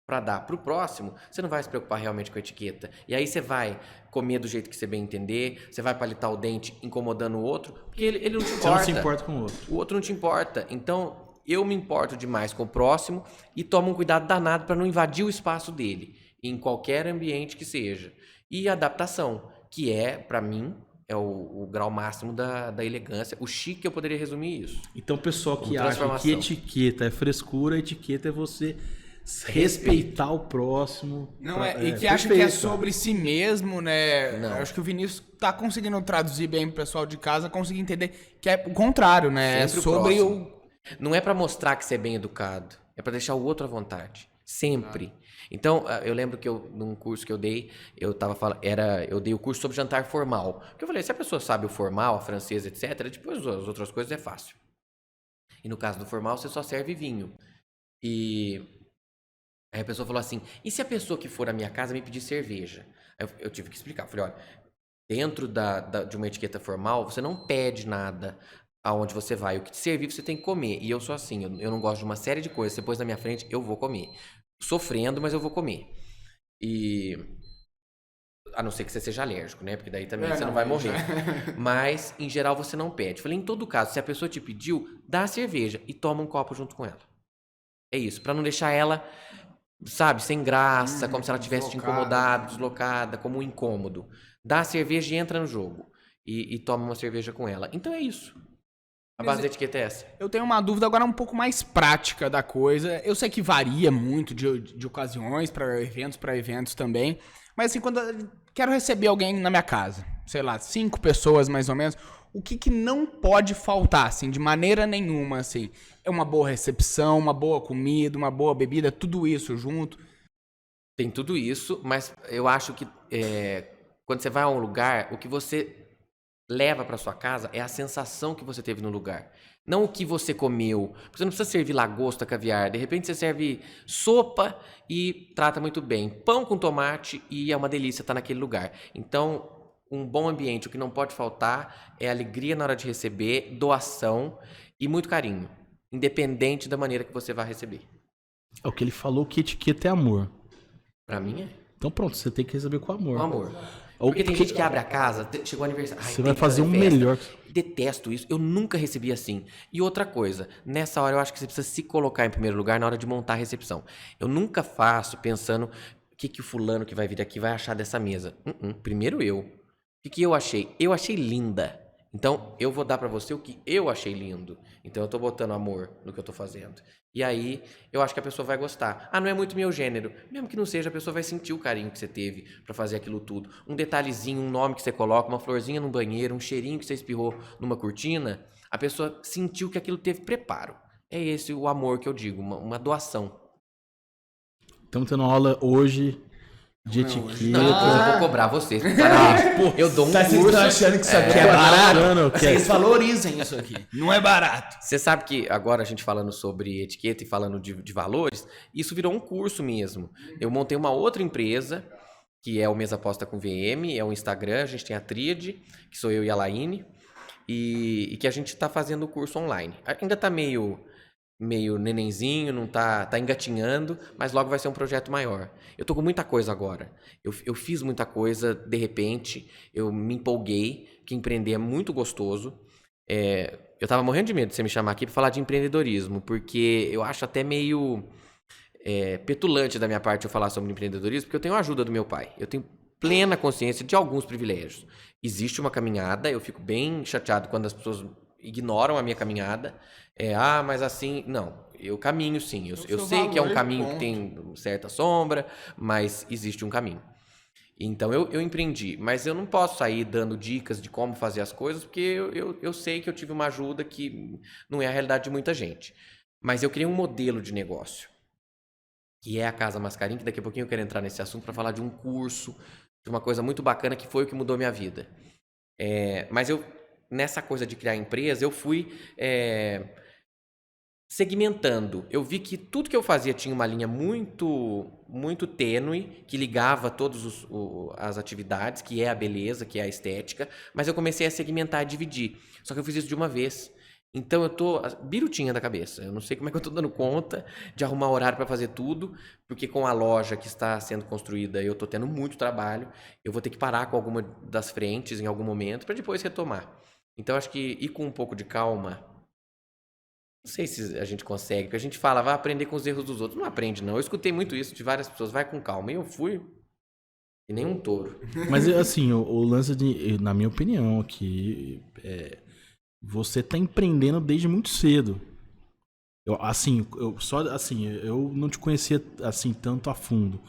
para dar pro próximo, você não vai se preocupar realmente com a etiqueta. E aí você vai comer do jeito que você bem entender, você vai palitar o dente incomodando o outro, porque ele não te importa. Você não se importa com o outro. O outro não te importa. Então, eu me importo demais com o próximo e tomo um cuidado danado para não invadir o espaço dele, em qualquer ambiente que seja. E a adaptação, que para mim, é o grau máximo da elegância. O chique, eu poderia resumir isso. Então, o pessoal que acha que etiqueta é frescura, etiqueta é você respeitar o próximo. Não e que acha que é sobre si mesmo, né? Não. Eu acho que o Vinícius tá conseguindo traduzir bem pro pessoal de casa, conseguir entender que é o contrário, né? Sempre sobre Não é para mostrar que você é bem educado, é para deixar o outro à vontade. Sempre. Então, eu lembro que num curso que eu dei, eu dei o curso sobre jantar formal. Porque eu falei, se a pessoa sabe o formal, a francesa, etc., depois as outras coisas é fácil. E no caso do formal, você só serve vinho. E aí a pessoa falou assim, e se a pessoa que for à minha casa me pedir cerveja? Aí eu tive que explicar. Eu falei, olha, dentro de uma etiqueta formal, você não pede nada aonde você vai. O que te servir, você tem que comer. E eu sou assim, eu não gosto de uma série de coisas. Você pôs na minha frente, eu vou comer. Sofrendo, mas eu vou comer. E... a não ser que você seja alérgico, né? Porque daí também você não vai morrer. Mas, em geral, você não pede. Falei, em todo caso, se a pessoa te pediu, dá a cerveja e toma um copo junto com ela. É isso, pra não deixar ela, sabe, sem graça, como se ela tivesse te incomodado, deslocada, como um incômodo. Dá a cerveja e entra no jogo. E toma uma cerveja com ela. Então é isso. A base da etiqueta é essa. Eu tenho uma dúvida agora um pouco mais prática da coisa. Eu sei que varia muito de ocasiões para eventos também. Mas assim, quando eu quero receber alguém na minha casa, sei lá, 5 pessoas mais ou menos, o que não pode faltar, assim, de maneira nenhuma, assim? É uma boa recepção, uma boa comida, uma boa bebida, tudo isso junto. Tem tudo isso, mas eu acho que quando você vai a um lugar, o que você leva para sua casa é a sensação que você teve no lugar. Não o que você comeu. Porque você não precisa servir lagosta, caviar. De repente você serve sopa e trata muito bem. Pão com tomate e é uma delícia estar naquele lugar. Então, um bom ambiente, o que não pode faltar é alegria na hora de receber, doação e muito carinho. Independente da maneira que você vai receber. É o que ele falou, que etiqueta é amor. Pra mim é. Então pronto, você tem que receber com amor. Com amor. Porque tem gente que abre a casa, chegou o aniversário. Você vai fazer um melhor. Detesto isso, eu nunca recebi assim. E outra coisa, nessa hora eu acho que você precisa se colocar em primeiro lugar na hora de montar a recepção. Eu nunca faço pensando o que o fulano que vai vir aqui vai achar dessa mesa. Primeiro eu. O que eu achei? Eu achei linda. Então eu vou dar pra você o que eu achei lindo. Então eu tô botando amor no que eu tô fazendo. E aí eu acho que a pessoa vai gostar. Ah, não é muito meu gênero. Mesmo que não seja, a pessoa vai sentir o carinho que você teve pra fazer aquilo tudo. Um detalhezinho, um nome que você coloca, uma florzinha no banheiro, um cheirinho que você espirrou numa cortina. A pessoa sentiu que aquilo teve preparo. É esse o amor que eu digo, uma doação. Estamos tendo aula hoje de etiqueta. Então depois eu vou cobrar vocês. Eu dou um Vocês curso. estão achando que isso aqui é barato? Achando que Vocês valorizem isso aqui. Não é barato. Você sabe que agora a gente falando sobre etiqueta e falando de valores, isso virou um curso mesmo. Eu montei uma outra empresa, que é o Mesa Aposta com VM, é o Instagram, a gente tem a Tríade, que sou eu e a Laine, e que a gente está fazendo o curso online. Ainda está meio nenenzinho, não tá engatinhando, mas logo vai ser um projeto maior. Eu tô com muita coisa agora. Eu fiz muita coisa, de repente, eu me empolguei, que empreender é muito gostoso. Eu tava morrendo de medo de você me chamar aqui para falar de empreendedorismo, porque eu acho até meio petulante da minha parte eu falar sobre empreendedorismo, porque eu tenho a ajuda do meu pai. Eu tenho plena consciência de alguns privilégios. Existe uma caminhada, eu fico bem chateado quando as pessoas ignoram a minha caminhada. Mas assim... Não, eu caminho sim. Eu sei que é um caminho que tem certa sombra, mas existe um caminho. Então eu empreendi, mas eu não posso sair dando dicas de como fazer as coisas, porque eu sei que eu tive uma ajuda que não é a realidade de muita gente. Mas eu criei um modelo de negócio, que é a Casa Mascarim, que daqui a pouquinho eu quero entrar nesse assunto para falar de um curso, de uma coisa muito bacana que foi o que mudou minha vida. Mas nessa coisa de criar empresa, eu fui segmentando. Eu vi que tudo que eu fazia tinha uma linha muito, muito tênue, que ligava todas as atividades, que é a beleza, que é a estética, mas eu comecei a segmentar e dividir. Só que eu fiz isso de uma vez. Então eu tô birutinha da cabeça. Eu não sei como é que eu tô dando conta de arrumar horário para fazer tudo, porque com a loja que está sendo construída eu tô tendo muito trabalho. Eu vou ter que parar com alguma das frentes em algum momento para depois retomar. Então acho que ir com um pouco de calma. Não sei se a gente consegue, porque a gente fala, vai aprender com os erros dos outros. Não aprende, não. Eu escutei muito isso de várias pessoas, vai com calma. E eu fui que nem um touro. Mas assim, o lance na minha opinião aqui, você tá empreendendo desde muito cedo. Eu não te conhecia assim tanto a fundo.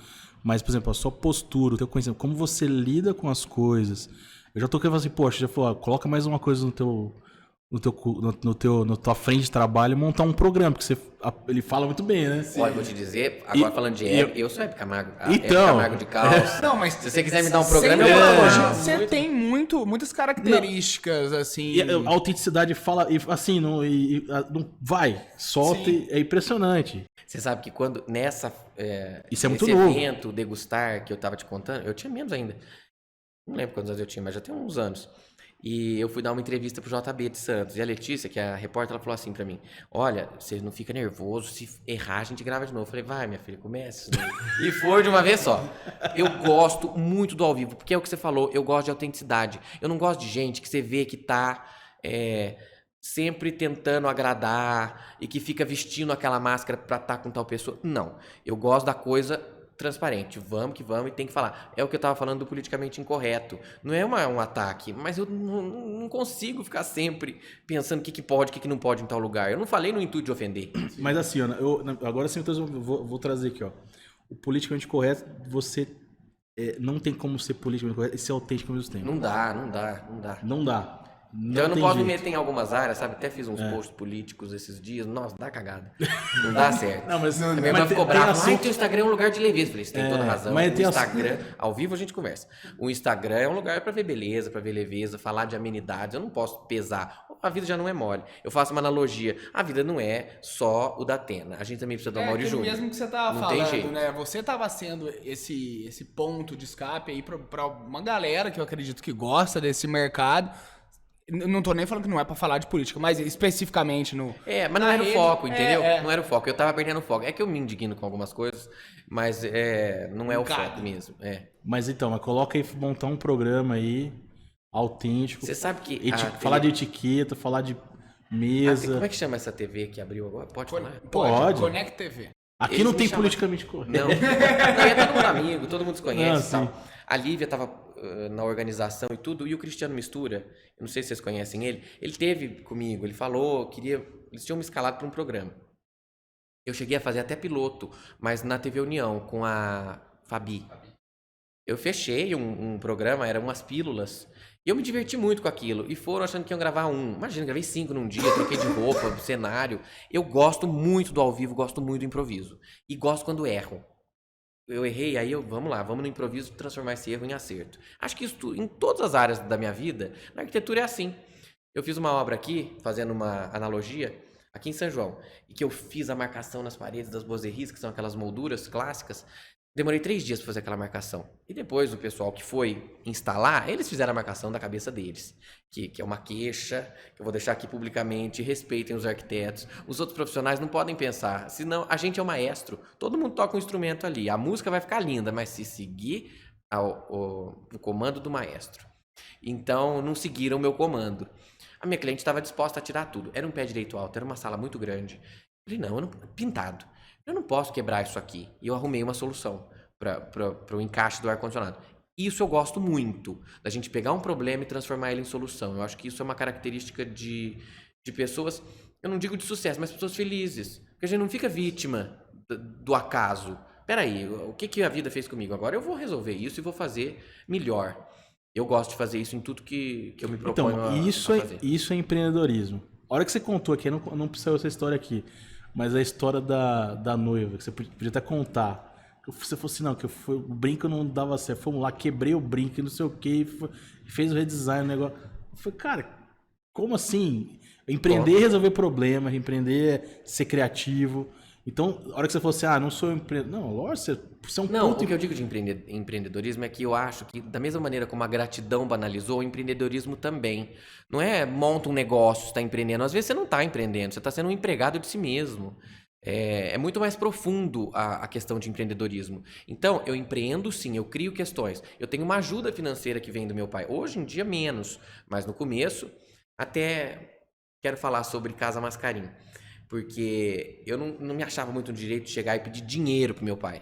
Mas, por exemplo, a sua postura, o teu conhecimento, como você lida com as coisas. Eu já tô querendo falar assim, poxa, já falou, coloca mais uma coisa no teu na tua frente de trabalho montar um programa, porque ele fala muito bem, né? Olha, vou te dizer, agora falando de Hebe, eu sou Hebe Camargo. Hebe Então. Camargo de Caos. Não, mas Se você quiser me dar um programa, sem eu analogia, vou. você tem muitas características, assim. E a autenticidade fala, assim, não vai, solta, é impressionante. Você sabe que quando Isso é muito nesse novo. evento, degustar, que eu tava te contando, eu tinha menos ainda. Não lembro quantos anos eu tinha, mas já tem uns anos. E eu fui dar uma entrevista pro JB de Santos. E a Letícia, que é a repórter, ela falou assim pra mim: olha, você não fica nervoso, se errar a gente grava de novo. Eu falei: vai, minha filha, comece. E foi de uma vez só. Eu gosto muito do ao vivo, porque é o que você falou, eu gosto de autenticidade. Eu não gosto de gente que você vê que tá sempre tentando agradar e que fica vestindo aquela máscara pra estar com tal pessoa. Não, eu gosto da coisa transparente, vamos que vamos e tem que falar. É o que eu tava falando do politicamente incorreto. Não é um ataque, mas eu não consigo ficar sempre pensando o que pode, o que não pode em tal lugar. Eu não falei no intuito de ofender. Mas assim, agora sim, eu vou trazer aqui, ó. O politicamente correto, você não tem como ser politicamente correto e ser autêntico ao mesmo tempo. Não dá. Não dá. Então eu não tem posso me jeito. meter em algumas áreas, sabe? Até fiz uns posts políticos esses dias. Nossa, dá cagada. Não dá certo. Não, mas A minha irmã ficou brava. Ai, teu Instagram é um lugar de leveza. Eu falei, você tem toda razão. mas O tem Instagram, ao vivo a gente conversa. O Instagram é um lugar pra ver beleza, pra ver leveza, falar de amenidades. Eu não posso pesar. A vida já não é mole. Eu faço uma analogia. A vida não é só o da Atena. A gente também precisa do Mauri Júnior. Mesmo que você tava Não tem falando, jeito. né? Você tava sendo esse ponto de escape aí pra uma galera que eu acredito que gosta desse mercado. Não tô nem falando que não é pra falar de política, mas especificamente no... Mas não era o rede, foco, entendeu? é. Não era o foco. Eu tava perdendo o foco. É que eu me indigno com algumas coisas, mas não é o foco mesmo. Mas coloca aí, montar um programa aí, autêntico. Você sabe que... falar de etiqueta, falar de mesa. Como é que chama essa TV que abriu agora? Pode falar? Pode. Connect TV. Aqui Eles não me tem chamam- politicamente correto. Não. Não, é todo mundo amigo, todo mundo se conhece Não, e tal. A Lívia tava na organização e tudo, e o Cristiano Mistura, eu não sei se vocês conhecem ele teve comigo, ele falou, eles tinham me escalado para um programa. Eu cheguei a fazer até piloto, mas na TV União, com a Fabi. Eu fechei um programa, eram umas pílulas, e eu me diverti muito com aquilo. E foram achando que iam gravar um. Imagina, gravei 5 num dia, troquei de roupa, cenário. Eu gosto muito do ao vivo, gosto muito do improviso. E gosto quando erro. Eu errei, aí vamos lá, vamos no improviso transformar esse erro em acerto. Acho que isso em todas as áreas da minha vida, na arquitetura é assim. Eu fiz uma obra aqui, fazendo uma analogia, aqui em São João, e que eu fiz a marcação nas paredes das boiseries, que são aquelas molduras clássicas. Demorei 3 dias para fazer aquela marcação. E depois o pessoal que foi instalar, eles fizeram a marcação da cabeça deles. Que é uma queixa, que eu vou deixar aqui publicamente, respeitem os arquitetos. Os outros profissionais não podem pensar, senão a gente é o maestro. Todo mundo toca um instrumento ali. A música vai ficar linda, mas se seguir o comando do maestro. Então não seguiram o meu comando. A minha cliente estava disposta a tirar tudo. Era um pé direito alto, era uma sala muito grande. Eu falei, não, pintado. Eu não posso quebrar isso aqui. E eu arrumei uma solução para o encaixe do ar-condicionado. Isso eu gosto muito, da gente pegar um problema e transformar ele em solução. Eu acho que isso é uma característica de pessoas, eu não digo de sucesso, mas pessoas felizes. Porque a gente não fica vítima do acaso. Peraí, o que a vida fez comigo? Agora eu vou resolver isso e vou fazer melhor. Eu gosto de fazer isso em tudo que eu me proponho a fazer. Isso é empreendedorismo. A hora que você contou aqui, não precisa essa história aqui, mas a história da noiva, que você podia até contar. Você falou assim, não, o brinco não dava certo. Fomos lá, quebrei o brinco e não sei o que, fez o redesign, o negócio. Eu falei, cara, como assim? Empreender é resolver problema, empreender é ser criativo. Então, a hora que você falou assim, não sou empreendedor. Não, lógico, você é um Não, ponto... o que eu digo de empreendedorismo é que eu acho que, da mesma maneira como a gratidão banalizou, o empreendedorismo também. Não é monta um negócio, está empreendendo. Às vezes você não está empreendendo, você está sendo um empregado de si mesmo. É muito mais profundo a questão de empreendedorismo. Então, eu empreendo sim, eu crio questões. Eu tenho uma ajuda financeira que vem do meu pai. Hoje em dia, menos. Mas no começo, até quero falar sobre Casa Mascarim. Porque eu não me achava muito no direito de chegar e pedir dinheiro pro meu pai.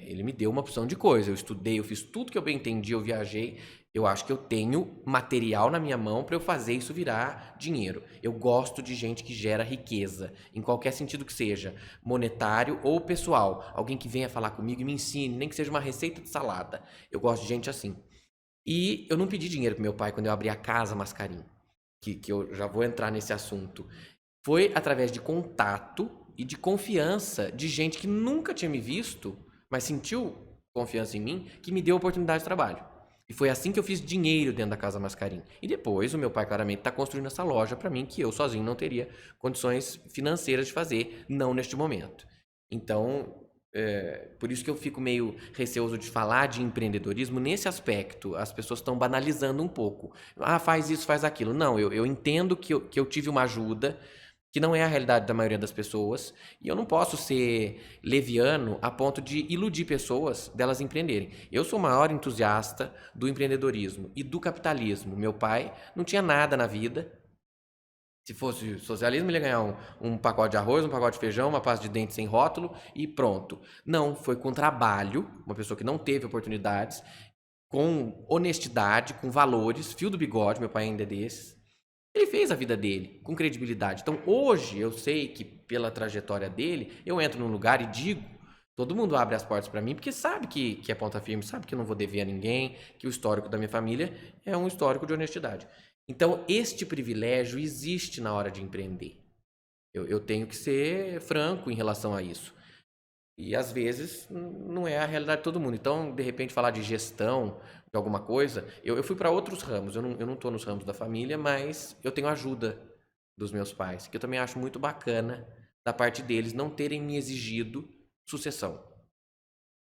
Ele me deu uma opção de coisa. Eu estudei, eu fiz tudo que eu bem entendi, eu viajei. Eu acho que eu tenho material na minha mão para eu fazer isso virar dinheiro. Eu gosto de gente que gera riqueza, em qualquer sentido que seja, monetário ou pessoal. Alguém que venha falar comigo e me ensine, nem que seja uma receita de salada. Eu gosto de gente assim. E eu não pedi dinheiro pro meu pai quando eu abri a Casa Mascarim. que eu já vou entrar nesse assunto, foi através de contato e de confiança de gente que nunca tinha me visto, mas sentiu confiança em mim, que me deu oportunidade de trabalho. E foi assim que eu fiz dinheiro dentro da Casa Mascarim. E depois o meu pai claramente está construindo essa loja para mim, que eu sozinho não teria condições financeiras de fazer, não neste momento. Então, por isso que eu fico meio receoso de falar de empreendedorismo nesse aspecto. As pessoas estão banalizando um pouco. Ah, faz isso, faz aquilo. Não, eu entendo que eu tive uma ajuda, que não é a realidade da maioria das pessoas, e eu não posso ser leviano a ponto de iludir pessoas delas empreenderem. Eu sou o maior entusiasta do empreendedorismo e do capitalismo. Meu pai não tinha nada na vida. Se fosse socialismo, ele ia ganhar um pacote de arroz, um pacote de feijão, uma pasta de dente sem rótulo e pronto. Não, foi com trabalho, uma pessoa que não teve oportunidades, com honestidade, com valores, fio do bigode, meu pai ainda é desses. Ele fez a vida dele com credibilidade. Então, hoje, eu sei que pela trajetória dele, eu entro num lugar e digo, todo mundo abre as portas para mim, porque sabe que é ponta firme, sabe que eu não vou dever a ninguém, que o histórico da minha família é um histórico de honestidade. Então, este privilégio existe na hora de empreender. Eu tenho que ser franco em relação a isso. E, às vezes, não é a realidade de todo mundo. Então, de repente, falar de gestão, de alguma coisa... Eu fui para outros ramos. Eu não estou nos ramos da família, mas eu tenho ajuda dos meus pais, que eu também acho muito bacana da parte deles não terem me exigido sucessão.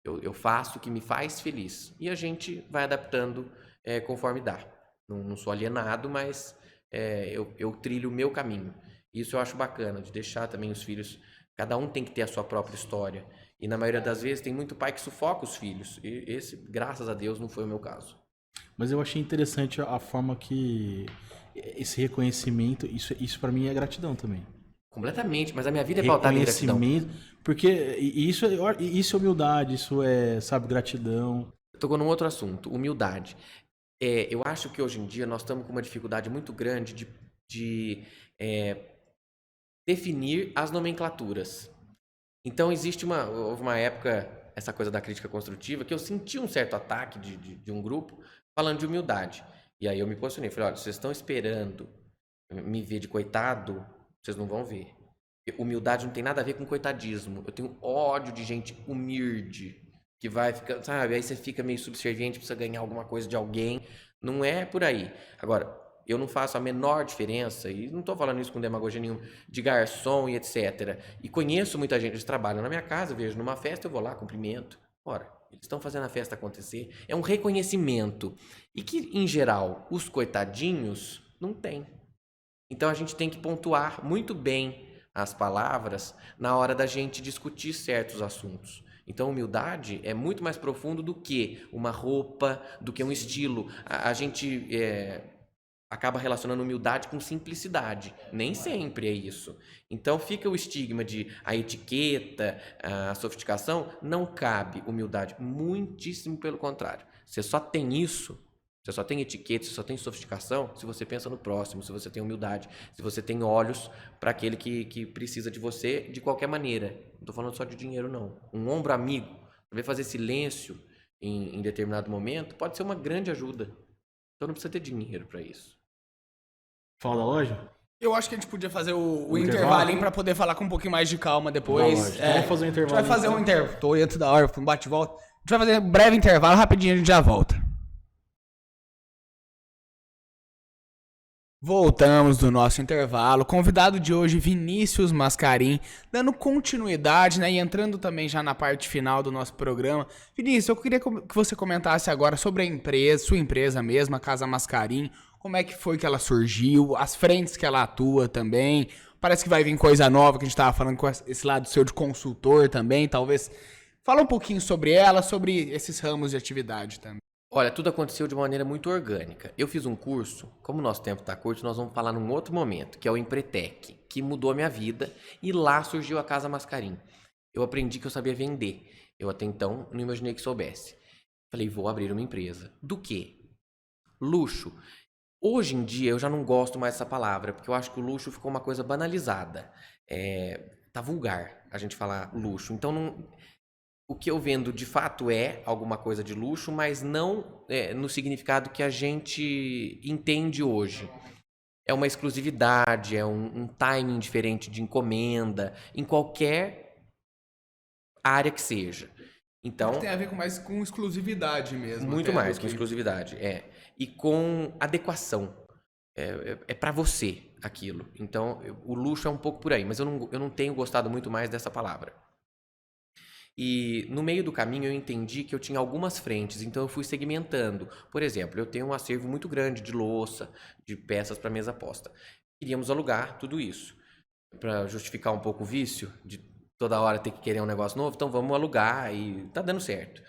Eu faço o que me faz feliz. E a gente vai adaptando conforme dá. Não sou alienado, mas eu trilho o meu caminho. Isso eu acho bacana, de deixar também os filhos... Cada um tem que ter a sua própria história. E na maioria das vezes tem muito pai que sufoca os filhos. E esse, graças a Deus, não foi o meu caso. Mas eu achei interessante a forma que esse reconhecimento, isso para mim é gratidão também. Completamente, mas a minha vida é pautada em gratidão. Porque isso é humildade, isso é, sabe, gratidão. Tocou num outro assunto, humildade. Eu acho que hoje em dia nós estamos com uma dificuldade muito grande de definir as nomenclaturas. Então houve uma época, essa coisa da crítica construtiva, que eu senti um certo ataque de um grupo falando de humildade. E aí eu me posicionei, falei, olha, vocês estão esperando me ver de coitado, vocês não vão ver. Humildade não tem nada a ver com coitadismo. Eu tenho ódio de gente humilde, que vai ficar, sabe, aí você fica meio subserviente, precisa ganhar alguma coisa de alguém. Não é por aí. Agora, eu não faço a menor diferença, e não estou falando isso com demagogia nenhuma, de garçom e etc. E conheço muita gente que trabalha na minha casa, vejo numa festa, eu vou lá, cumprimento. Ora, eles estão fazendo a festa acontecer. É um reconhecimento. E que, em geral, os coitadinhos não têm. Então a gente tem que pontuar muito bem as palavras na hora da gente discutir certos assuntos. Então, humildade é muito mais profundo do que uma roupa, do que um estilo. A gente acaba relacionando humildade com simplicidade. Nem sempre é isso. Então, fica o estigma de a etiqueta, a sofisticação. Não cabe humildade. Muitíssimo pelo contrário. Você só tem isso, você só tem etiqueta, você só tem sofisticação se você pensa no próximo, se você tem humildade, se você tem olhos para aquele que precisa de você de qualquer maneira. Não estou falando só de dinheiro, não. Um ombro amigo, saber fazer silêncio em determinado momento, pode ser uma grande ajuda. Então não precisa ter dinheiro para isso. Fala da loja? Eu acho que a gente podia fazer o intervalinho pra poder falar com um pouquinho mais de calma depois. Vamos fazer um intervalo. A gente vai fazer um intervalo. Tô antes da hora, um bate-volta. A gente vai fazer um breve intervalo, rapidinho a gente já volta. Voltamos do nosso intervalo. Convidado de hoje, Vinícius Mascarim, dando continuidade, né? E entrando também já na parte final do nosso programa. Vinícius, eu queria que você comentasse agora sobre a empresa, sua empresa mesmo, a Casa Mascarim. Como é que foi que ela surgiu, as frentes que ela atua também. Parece que vai vir coisa nova, que a gente estava falando com esse lado seu de consultor também, talvez. Fala um pouquinho sobre ela, sobre esses ramos de atividade também. Olha, tudo aconteceu de uma maneira muito orgânica. Eu fiz um curso, como o nosso tempo está curto, nós vamos falar num outro momento, que é o Empretec, que mudou a minha vida, e lá surgiu a Casa Mascarim. Eu aprendi que eu sabia vender. Eu até então não imaginei que soubesse. Falei, vou abrir uma empresa. Do quê? Luxo. Hoje em dia eu já não gosto mais dessa palavra, porque eu acho que o luxo ficou uma coisa banalizada. Tá vulgar a gente falar luxo. Então, o que eu vendo de fato é alguma coisa de luxo, mas não no significado que a gente entende hoje. é uma exclusividade, é um timing diferente de encomenda, em qualquer área que seja. Então, Tem a ver mais com exclusividade mesmo. muito até, mais do com que... exclusividade, e com adequação. É para você aquilo. Então, o luxo é um pouco por aí, mas eu não tenho gostado muito mais dessa palavra. E no meio do caminho eu entendi que eu tinha algumas frentes, então eu fui segmentando. Por exemplo, eu tenho um acervo muito grande de louça, de peças para mesa posta. Queríamos alugar tudo isso para justificar um pouco o vício de toda hora ter que querer um negócio novo, então vamos alugar e tá dando certo.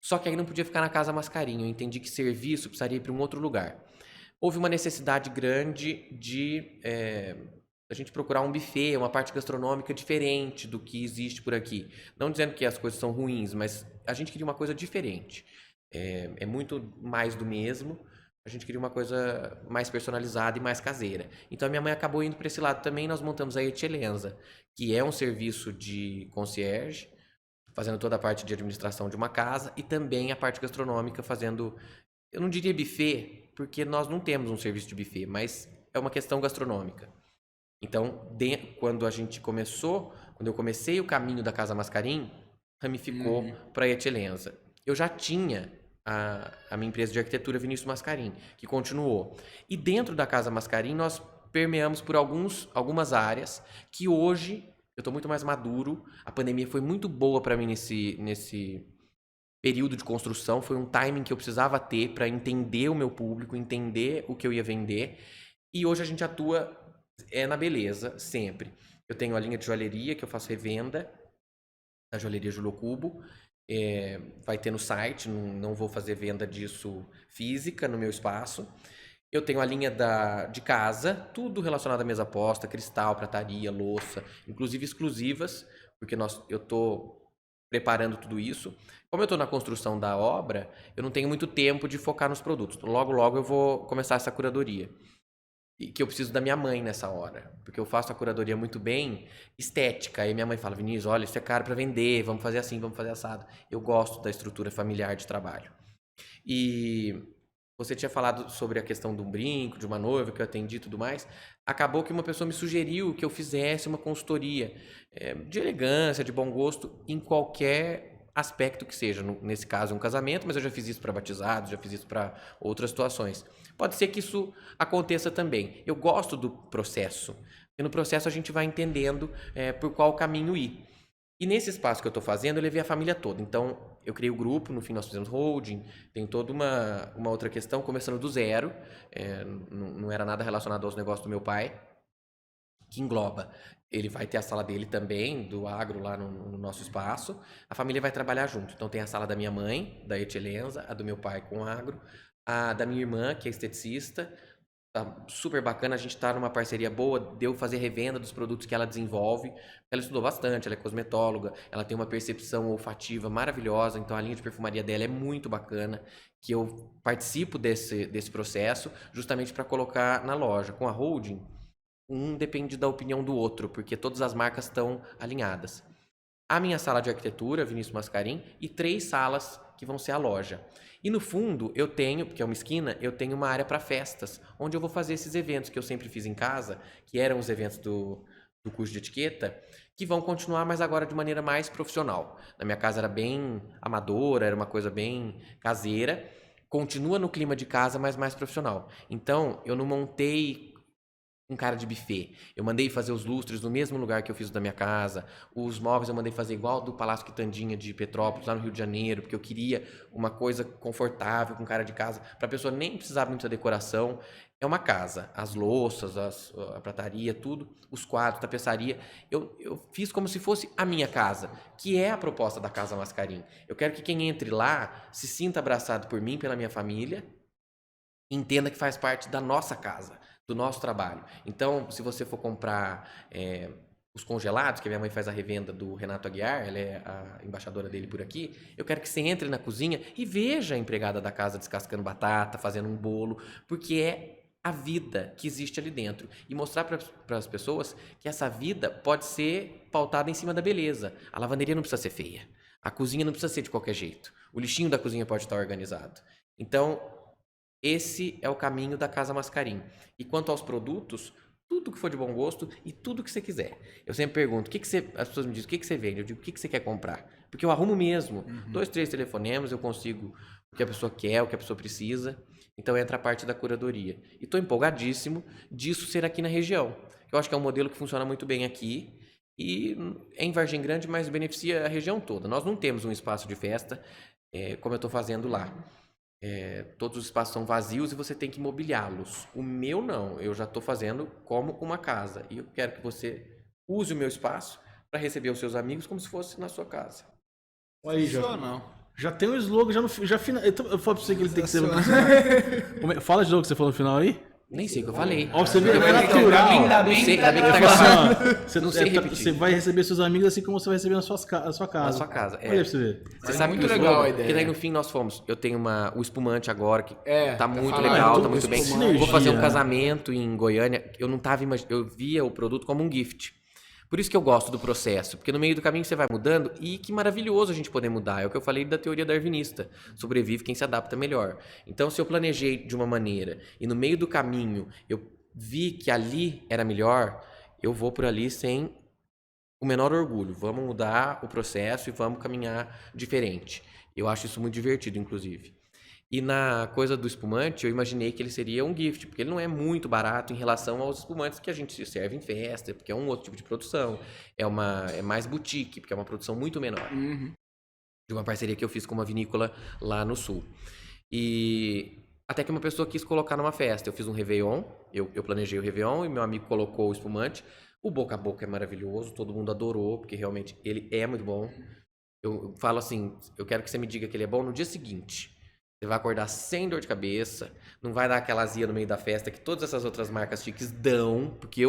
Só que aí não podia ficar na Casa Mascarinho, eu entendi que serviço precisaria ir para um outro lugar. Houve uma necessidade grande de a gente procurar um buffet, uma parte gastronômica diferente do que existe por aqui. Não dizendo que as coisas são ruins, mas a gente queria uma coisa diferente. É muito mais do mesmo. A gente queria uma coisa mais personalizada e mais caseira. Então a minha mãe acabou indo para esse lado também. Nós montamos a Eccellenza, que é um serviço de concierge, fazendo toda a parte de administração de uma casa e também a parte gastronômica, fazendo, eu não diria buffet, porque nós não temos um serviço de buffet, mas é uma questão gastronômica. Então, quando eu comecei o caminho da Casa Mascarim, ramificou para a Eccellenza. Eu já tinha a minha empresa de arquitetura Vinícius Mascarim, que continuou. E dentro da Casa Mascarim, nós permeamos por algumas áreas que hoje eu estou muito mais maduro. A pandemia foi muito boa para mim nesse período de construção. Foi um timing que eu precisava ter para entender o meu público, entender o que eu ia vender. E hoje a gente atua na beleza, sempre. Eu tenho a linha de joalheria, que eu faço revenda, da joalheria Julio Cubo. Vai ter no site, não vou fazer venda disso física no meu espaço. Eu tenho a linha de casa, tudo relacionado à mesa posta, cristal, prataria, louça, inclusive exclusivas, porque eu estou preparando tudo isso. Como eu estou na construção da obra, eu não tenho muito tempo de focar nos produtos. Logo, logo eu vou começar essa curadoria. E que eu preciso da minha mãe nessa hora, porque eu faço a curadoria muito bem estética. Aí minha mãe fala: Vinícius, olha, isso é caro para vender, vamos fazer assim, vamos fazer assado. Eu gosto da estrutura familiar de trabalho. E você tinha falado sobre a questão de um brinco, de uma noiva que eu atendi e tudo mais. Acabou que uma pessoa me sugeriu que eu fizesse uma consultoria de elegância, de bom gosto, em qualquer aspecto que seja. Nesse caso, um casamento, mas eu já fiz isso para batizados, já fiz isso para outras situações. Pode ser que isso aconteça também. Eu gosto do processo. E no processo a gente vai entendendo por qual caminho ir. E nesse espaço que eu estou fazendo, eu levei a família toda. Então, eu criei o grupo, no fim nós fizemos holding, tem toda uma outra questão, começando do zero. Não era nada relacionado aos negócios do meu pai, que engloba. Ele vai ter a sala dele também, do agro, lá no nosso espaço. A família vai trabalhar junto. Então, tem a sala da minha mãe, da Eccellenza, a do meu pai com agro, a da minha irmã, que é esteticista. Tá super bacana, a gente tá numa parceria boa, deu fazer revenda dos produtos que ela desenvolve. Ela estudou bastante, ela é cosmetóloga, ela tem uma percepção olfativa maravilhosa, então a linha de perfumaria dela é muito bacana, que eu participo desse processo justamente para colocar na loja. Com a holding, um depende da opinião do outro, porque todas as marcas estão alinhadas. A minha sala de arquitetura, Vinícius Mascarim, e 3 salas que vão ser a loja. E no fundo, eu tenho, porque é uma esquina, eu tenho uma área para festas, onde eu vou fazer esses eventos que eu sempre fiz em casa, que eram os eventos do curso de etiqueta, que vão continuar, mas agora de maneira mais profissional. Na minha casa era bem amadora, era uma coisa bem caseira, continua no clima de casa, mas mais profissional. Então, eu não montei um cara de buffet. Eu mandei fazer os lustres no mesmo lugar que eu fiz o da minha casa. Os móveis eu mandei fazer igual do Palácio Quitandinha de Petrópolis, lá no Rio de Janeiro, porque eu queria uma coisa confortável com cara de casa, para a pessoa nem precisar muita decoração. É uma casa. As louças, a prataria, tudo, os quadros, tapeçaria. Eu fiz como se fosse a minha casa, que é a proposta da Casa Mascarim. Eu quero que quem entre lá se sinta abraçado por mim, pela minha família, e entenda que faz parte da nossa casa, do nosso trabalho. Então, se você for comprar os congelados, que a minha mãe faz a revenda do Renato Aguiar, ela é a embaixadora dele por aqui, eu quero que você entre na cozinha e veja a empregada da casa descascando batata, fazendo um bolo, porque é a vida que existe ali dentro. E mostrar para as pessoas que essa vida pode ser pautada em cima da beleza. A lavanderia não precisa ser feia. A cozinha não precisa ser de qualquer jeito. O lixinho da cozinha pode estar organizado. Então, Esse é o caminho da Casa Mascarim. E quanto aos produtos, tudo que for de bom gosto e tudo que você quiser. Eu sempre pergunto, as pessoas me dizem, o que você vende? Eu digo, o que você quer comprar? Porque eu arrumo mesmo. 2, 3 telefonemas, eu consigo o que a pessoa quer, o que a pessoa precisa. Então entra a parte da curadoria. E estou empolgadíssimo disso ser aqui na região. Eu acho que é um modelo que funciona muito bem aqui. E é em Vargem Grande, mas beneficia a região toda. Nós não temos um espaço de festa, como eu estou fazendo lá. Todos os espaços são vazios e você tem que mobiliá-los. O meu não, eu já estou fazendo como uma casa. E eu quero que você use o meu espaço para receber os seus amigos como se fosse na sua casa. Aí, já tem um slogan, então, eu falo pra você que ele tem que ser... Fala de novo o que você falou no final aí. Nem sei o que eu falei. Ó, você vê, é natural. Ainda bem que tá gravando. Não sei repetir. Você vai receber seus amigos assim como você vai receber na sua casa. Na sua casa, Olha pra você ver. Você sabe muito que legal a ideia. Porque daí no fim nós fomos. Eu tenho o espumante agora, que tá muito falando, legal, tá muito bem. sinergia. Vou fazer um casamento em Goiânia. Eu não tava imaginando. Eu via o produto como um gift. Por isso que eu gosto do processo, porque no meio do caminho você vai mudando e que maravilhoso a gente poder mudar. É o que eu falei da teoria darwinista. Sobrevive quem se adapta melhor. Então, se eu planejei de uma maneira e no meio do caminho eu vi que ali era melhor, eu vou por ali sem o menor orgulho. Vamos mudar o processo e vamos caminhar diferente. Eu acho isso muito divertido, inclusive. E na coisa do espumante, eu imaginei que ele seria um gift, porque ele não é muito barato em relação aos espumantes que a gente se serve em festa, porque é um outro tipo de produção. É mais boutique, porque é uma produção muito menor. De uma parceria que eu fiz com uma vinícola lá no sul. E até que uma pessoa quis colocar numa festa. Eu fiz um Réveillon, eu planejei o Réveillon e meu amigo colocou o espumante. O boca a boca é maravilhoso, todo mundo adorou, porque realmente ele é muito bom. Eu falo assim, eu quero que você me diga que ele é bom no dia seguinte. Você vai acordar sem dor de cabeça, não vai dar aquela azia no meio da festa que todas essas outras marcas chiques dão, porque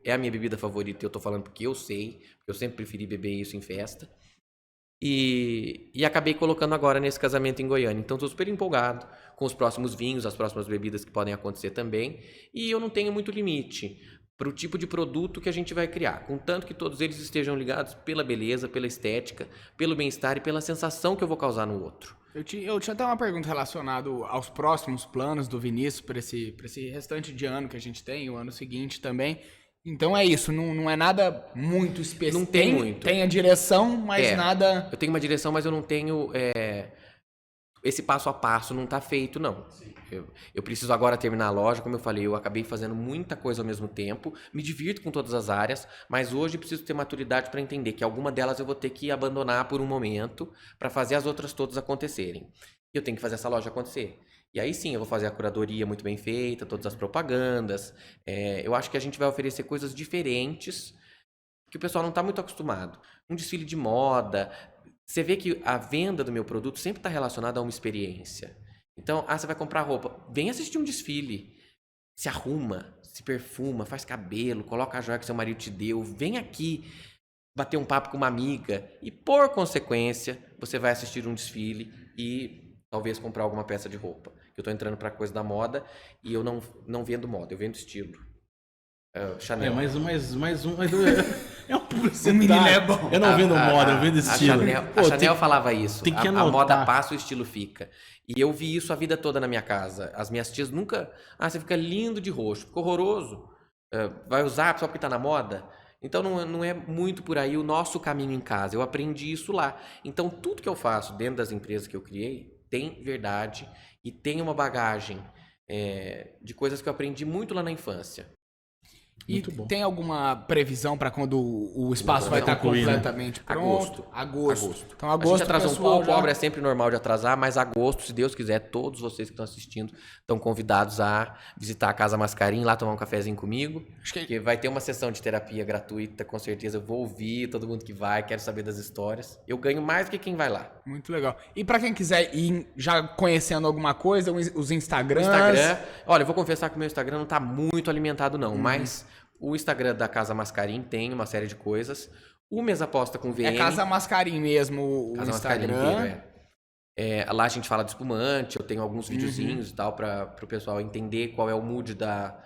é a minha bebida favorita e eu tô falando porque eu sei, porque eu sempre preferi beber isso em festa. E acabei colocando agora nesse casamento em Goiânia. Então estou super empolgado com os próximos vinhos, as próximas bebidas que podem acontecer também. E eu não tenho muito limite para o tipo de produto que a gente vai criar, contanto que todos eles estejam ligados pela beleza, pela estética, pelo bem-estar e pela sensação que eu vou causar no outro. Eu tinha até uma pergunta relacionada aos próximos planos do Vinícius para esse restante de ano que a gente tem, o ano seguinte também. Então é isso, não é nada muito específico. Não tem muito. Tem a direção, mas nada... Eu tenho uma direção, mas eu não tenho... Esse passo a passo não está feito, não. Eu preciso agora terminar a loja, como eu falei, eu acabei fazendo muita coisa ao mesmo tempo, me divirto com todas as áreas, mas hoje preciso ter maturidade para entender que alguma delas eu vou ter que abandonar por um momento para fazer as outras todas acontecerem. Eu tenho que fazer essa loja acontecer. E aí sim, eu vou fazer a curadoria muito bem feita, todas as propagandas. Eu acho que a gente vai oferecer coisas diferentes que o pessoal não está muito acostumado. Um desfile de moda. Você vê que a venda do meu produto sempre está relacionada a uma experiência. Então, você vai comprar roupa, vem assistir um desfile, se arruma, se perfuma, faz cabelo, coloca a joia que seu marido te deu, vem aqui bater um papo com uma amiga e, por consequência, você vai assistir um desfile e talvez comprar alguma peça de roupa. Eu estou entrando para coisa da moda e eu não vendo moda, eu vendo estilo. Chanel. Mais um. É uma publicidade. O menino é bom. Eu não vendo moda, eu vendo estilo. A Chanel falava isso. Tem que a moda passa, o estilo fica. E eu vi isso a vida toda na minha casa. As minhas tias nunca... você fica lindo de roxo, fica horroroso. Vai usar só porque tá na moda? Então não é muito por aí o nosso caminho em casa. Eu aprendi isso lá. Então tudo que eu faço dentro das empresas que eu criei tem verdade e tem uma bagagem de coisas que eu aprendi muito lá na infância. Muito bom. Tem alguma previsão para quando o espaço vai estar completamente pronto? Agosto. Então, a gente atrasa um pouco, obra é sempre normal de atrasar, mas agosto, se Deus quiser, todos vocês que estão assistindo estão convidados a visitar a Casa Mascarim, lá tomar um cafezinho comigo, porque vai ter uma sessão de terapia gratuita, com certeza eu vou ouvir todo mundo que vai, quero saber das histórias. Eu ganho mais do que quem vai lá. Muito legal. E para quem quiser ir já conhecendo alguma coisa, os Instagrams... O Instagram, olha, eu vou confessar que o meu Instagram não está muito alimentado não, mas... O Instagram da Casa Mascarim tem uma série de coisas. O Mesa Aposta com VM... É Casa Mascarim mesmo o Casa Instagram. Mascarim inteiro, lá a gente fala de espumante, eu tenho alguns videozinhos e tal para o pessoal entender qual é o mood da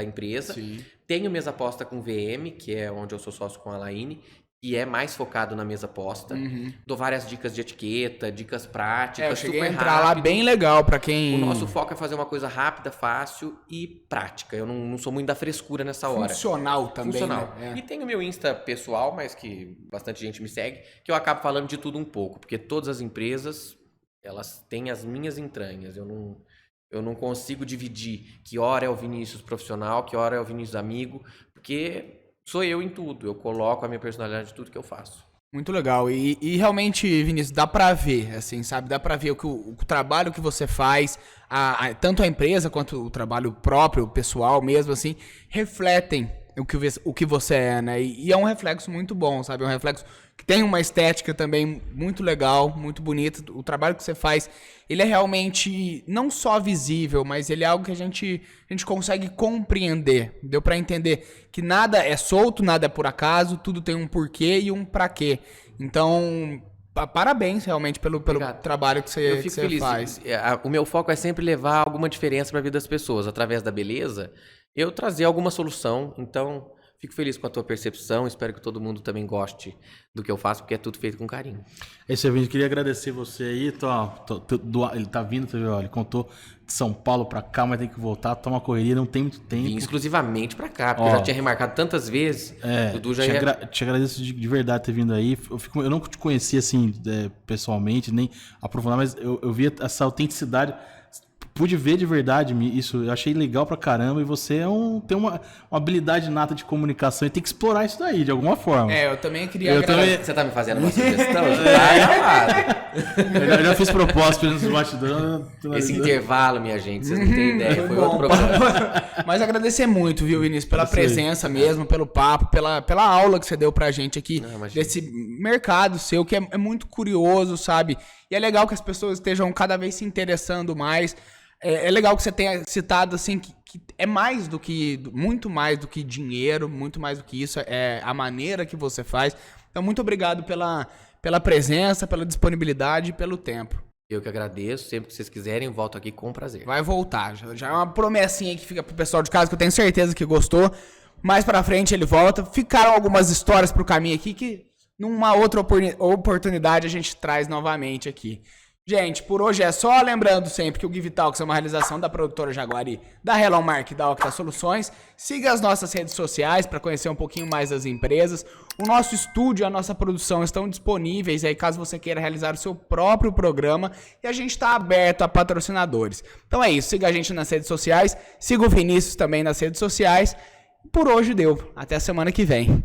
empresa. Sim. Tem o Mesa Aposta com VM, que é onde eu sou sócio com a Laine, e é mais focado na mesa posta. Dou várias dicas de etiqueta, dicas práticas, Eu cheguei super a entrar lá rápido. bem legal pra quem... O nosso foco é fazer uma coisa rápida, fácil e prática. Eu não sou muito da frescura nessa hora. Funcional também, Funcional. né? E tem o meu Insta pessoal, mas que bastante gente me segue, que eu acabo falando de tudo um pouco, porque todas as empresas, elas têm as minhas entranhas. Eu não consigo dividir que hora é o Vinícius profissional, que hora é o Vinícius amigo, porque sou eu em tudo. Eu coloco a minha personalidade em tudo que eu faço. Muito legal. E realmente, Vinícius, dá pra ver, assim, sabe? Dá pra ver o trabalho que você faz, tanto a empresa quanto o trabalho próprio, pessoal mesmo, assim, refletem o que você é, né? E é um reflexo muito bom, sabe? É um reflexo que tem uma estética também muito legal, muito bonita. O trabalho que você faz, ele é realmente não só visível, mas ele é algo que a gente consegue compreender. Deu pra entender que nada é solto, nada é por acaso, tudo tem um porquê e um pra quê. Então, parabéns realmente pelo trabalho que Eu você, fico que você feliz. faz. O meu foco é sempre levar alguma diferença para a vida das pessoas. Através da beleza, eu trazer alguma solução. Então, fico feliz com a tua percepção. Espero que todo mundo também goste do que eu faço, porque é tudo feito com carinho. É isso aí, Vinícius. Queria agradecer você aí. Ele tá vindo, ele contou de São Paulo pra cá, mas tem que voltar. Tá uma correria, não tem muito tempo. Vim exclusivamente para cá, porque eu já tinha remarcado tantas vezes. Dudu já te agradeço de verdade ter vindo aí. Eu não te conhecia assim pessoalmente, nem aprofundar, mas eu vi essa autenticidade. Pude ver de verdade isso, eu achei legal pra caramba. E você tem uma habilidade nata de comunicação e tem que explorar isso daí de alguma forma. Eu também queria agradecer. Você tá me fazendo uma sugestão? Tá gravado. Eu já fiz proposta nos bastidores. Esse intervalo, minha gente, vocês não têm ideia. Foi outro programa. Mas agradecer muito, viu, Vinícius, pela presença mesmo, pelo papo, pela aula que você deu pra gente aqui, desse mercado seu, que é muito curioso, sabe? E é legal que as pessoas estejam cada vez se interessando mais. É legal que você tenha citado, assim, que é mais do que, muito mais do que dinheiro, muito mais do que isso, é a maneira que você faz. Então, muito obrigado pela presença, pela disponibilidade e pelo tempo. Eu que agradeço, sempre que vocês quiserem, eu volto aqui com prazer. Vai voltar, já é uma promessinha que fica pro pessoal de casa, que eu tenho certeza que gostou. Mais pra frente ele volta. Ficaram algumas histórias pro caminho aqui que numa outra oportunidade a gente traz novamente aqui. Gente, por hoje é só. Lembrando sempre que o Give Talks é uma realização da produtora Jaguari, da Hello Mark e da Octa Soluções. Siga as nossas redes sociais para conhecer um pouquinho mais das empresas. O nosso estúdio e a nossa produção estão disponíveis aí caso você queira realizar o seu próprio programa. E a gente está aberto a patrocinadores. Então é isso, siga a gente nas redes sociais. Siga o Vinícius também nas redes sociais. Por hoje deu. Até a semana que vem.